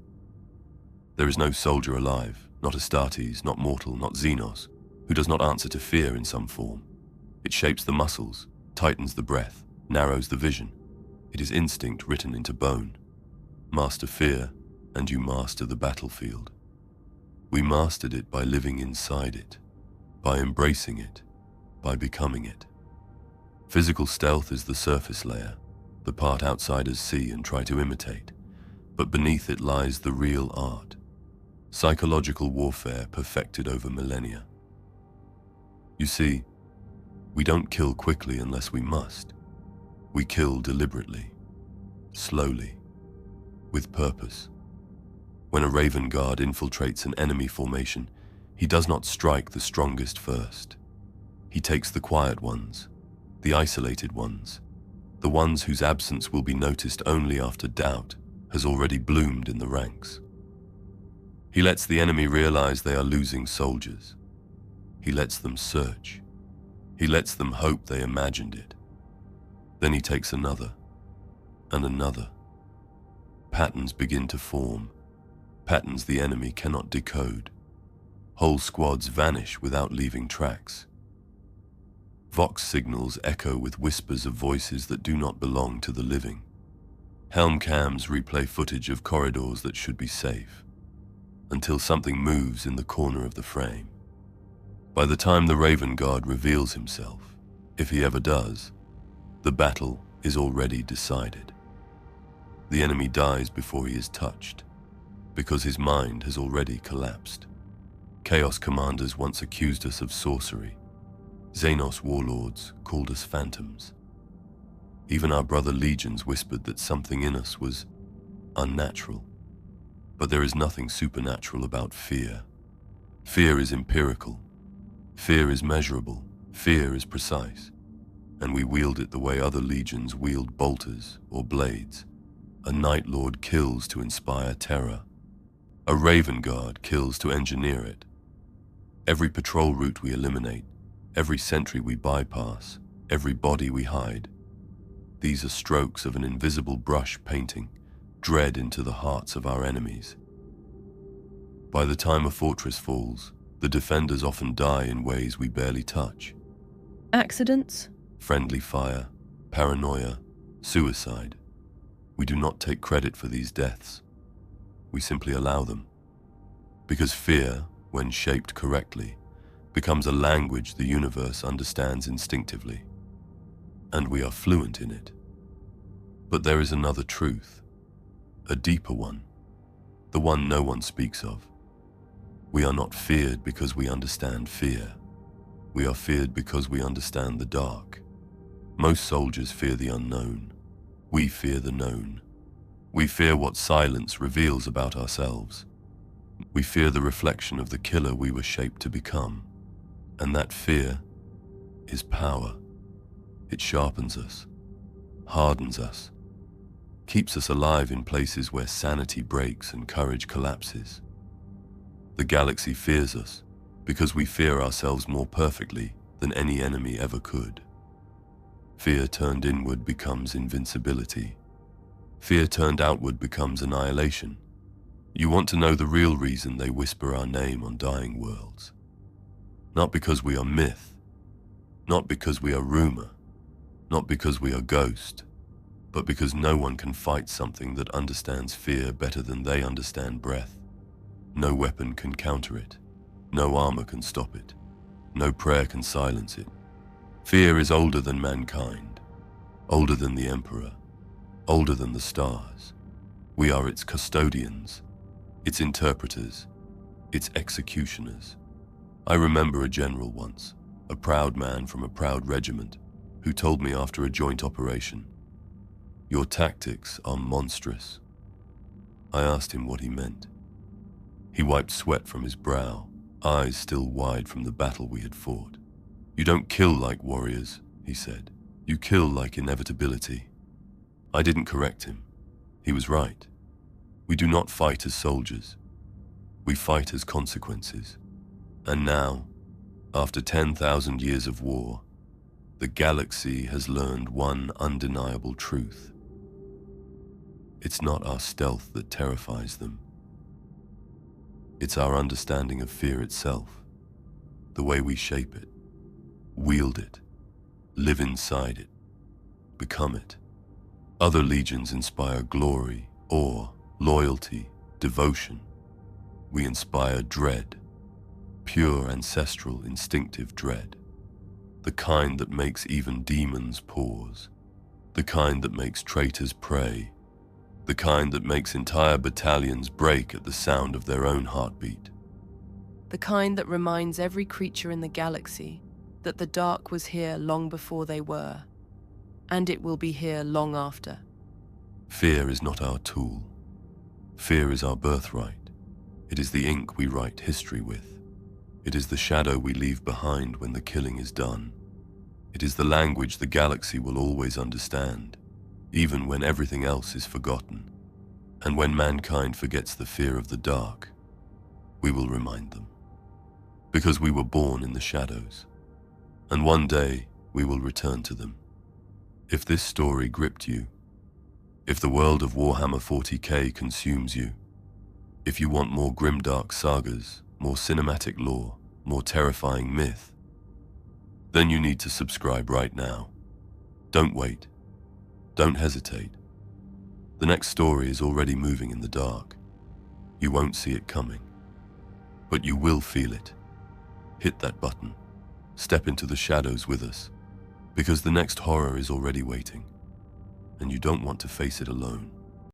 There is no soldier alive, not Astartes, not mortal, not Xenos, who does not answer to fear in some form. It shapes the muscles, tightens the breath, narrows the vision. It is instinct written into bone. Master fear, and you master the battlefield. We mastered it by living inside it, by embracing it, by becoming it. Physical stealth is the surface layer, the part outsiders see and try to imitate, but beneath it lies the real art, psychological warfare perfected over millennia. You see, we don't kill quickly unless we must. We kill deliberately, slowly, with purpose. When a Raven Guard infiltrates an enemy formation, he does not strike the strongest first. He takes the quiet ones, the isolated ones, the ones whose absence will be noticed only after doubt has already bloomed in the ranks. He lets the enemy realize they are losing soldiers. He lets them search. He lets them hope they imagined it. Then he takes another, and another. Patterns begin to form, patterns the enemy cannot decode. Whole squads vanish without leaving tracks. Vox signals echo with whispers of voices that do not belong to the living. Helm cams replay footage of corridors that should be safe, until something moves in the corner of the frame. By the time the Raven Guard reveals himself, if he ever does, the battle is already decided. The enemy dies before he is touched, because his mind has already collapsed. Chaos commanders once accused us of sorcery. Xenos warlords called us phantoms. Even our brother legions whispered that something in us was unnatural. But there is nothing supernatural about fear. Fear is empirical. Fear is measurable. Fear is precise. And we wield it the way other legions wield bolters or blades. A Night Lord kills to inspire terror. A Raven Guard kills to engineer it. Every patrol route we eliminate, every sentry we bypass, every body we hide. These are strokes of an invisible brush painting dread into the hearts of our enemies. By the time a fortress falls, the defenders often die in ways we barely touch. Accidents? Friendly fire, paranoia, suicide. We do not take credit for these deaths. We simply allow them. Because fear, when shaped correctly, becomes a language the universe understands instinctively. And we are fluent in it. But there is another truth, a deeper one, the one no one speaks of. We are not feared because we understand fear. We are feared because we understand the dark. Most soldiers fear the unknown. We fear the known. We fear what silence reveals about ourselves. We fear the reflection of the killer we were shaped to become. And that fear is power. It sharpens us, hardens us, keeps us alive in places where sanity breaks and courage collapses. The galaxy fears us because we fear ourselves more perfectly than any enemy ever could. Fear turned inward becomes invincibility. Fear turned outward becomes annihilation. You want to know the real reason they whisper our name on dying worlds. Not because we are myth, not because we are rumor, not because we are ghost, but because no one can fight something that understands fear better than they understand breath. No weapon can counter it. No armor can stop it. No prayer can silence it. Fear is older than mankind, older than the Emperor, older than the stars. We are its custodians, its interpreters, its executioners. I remember a general once, a proud man from a proud regiment, who told me after a joint operation, "Your tactics are monstrous." I asked him what he meant. He wiped sweat from his brow, eyes still wide from the battle we had fought. "You don't kill like warriors," he said. "You kill like inevitability." I didn't correct him. He was right. We do not fight as soldiers. We fight as consequences. And now, after 10,000 years of war, the galaxy has learned one undeniable truth. It's not our stealth that terrifies them. It's our understanding of fear itself, the way we shape it, wield it, live inside it, become it. Other legions inspire glory, awe, loyalty, devotion. We inspire dread, pure ancestral instinctive dread, the kind that makes even demons pause, the kind that makes traitors pray, the kind that makes entire battalions break at the sound of their own heartbeat. The kind that reminds every creature in the galaxy that the dark was here long before they were, and it will be here long after. Fear is not our tool. Fear is our birthright. It is the ink we write history with. It is the shadow we leave behind when the killing is done. It is the language the galaxy will always understand, even when everything else is forgotten. And when mankind forgets the fear of the dark, we will remind them. Because we were born in the shadows, and one day we will return to them. If this story gripped you, if the world of Warhammer 40K consumes you, if you want more grimdark sagas, more cinematic lore, more terrifying myth, then you need to subscribe right now. Don't wait. Don't hesitate. The next story is already moving in the dark. You won't see it coming, but you will feel it. Hit that button. Step into the shadows with us, because the next horror is already waiting, and you don't want to face it alone.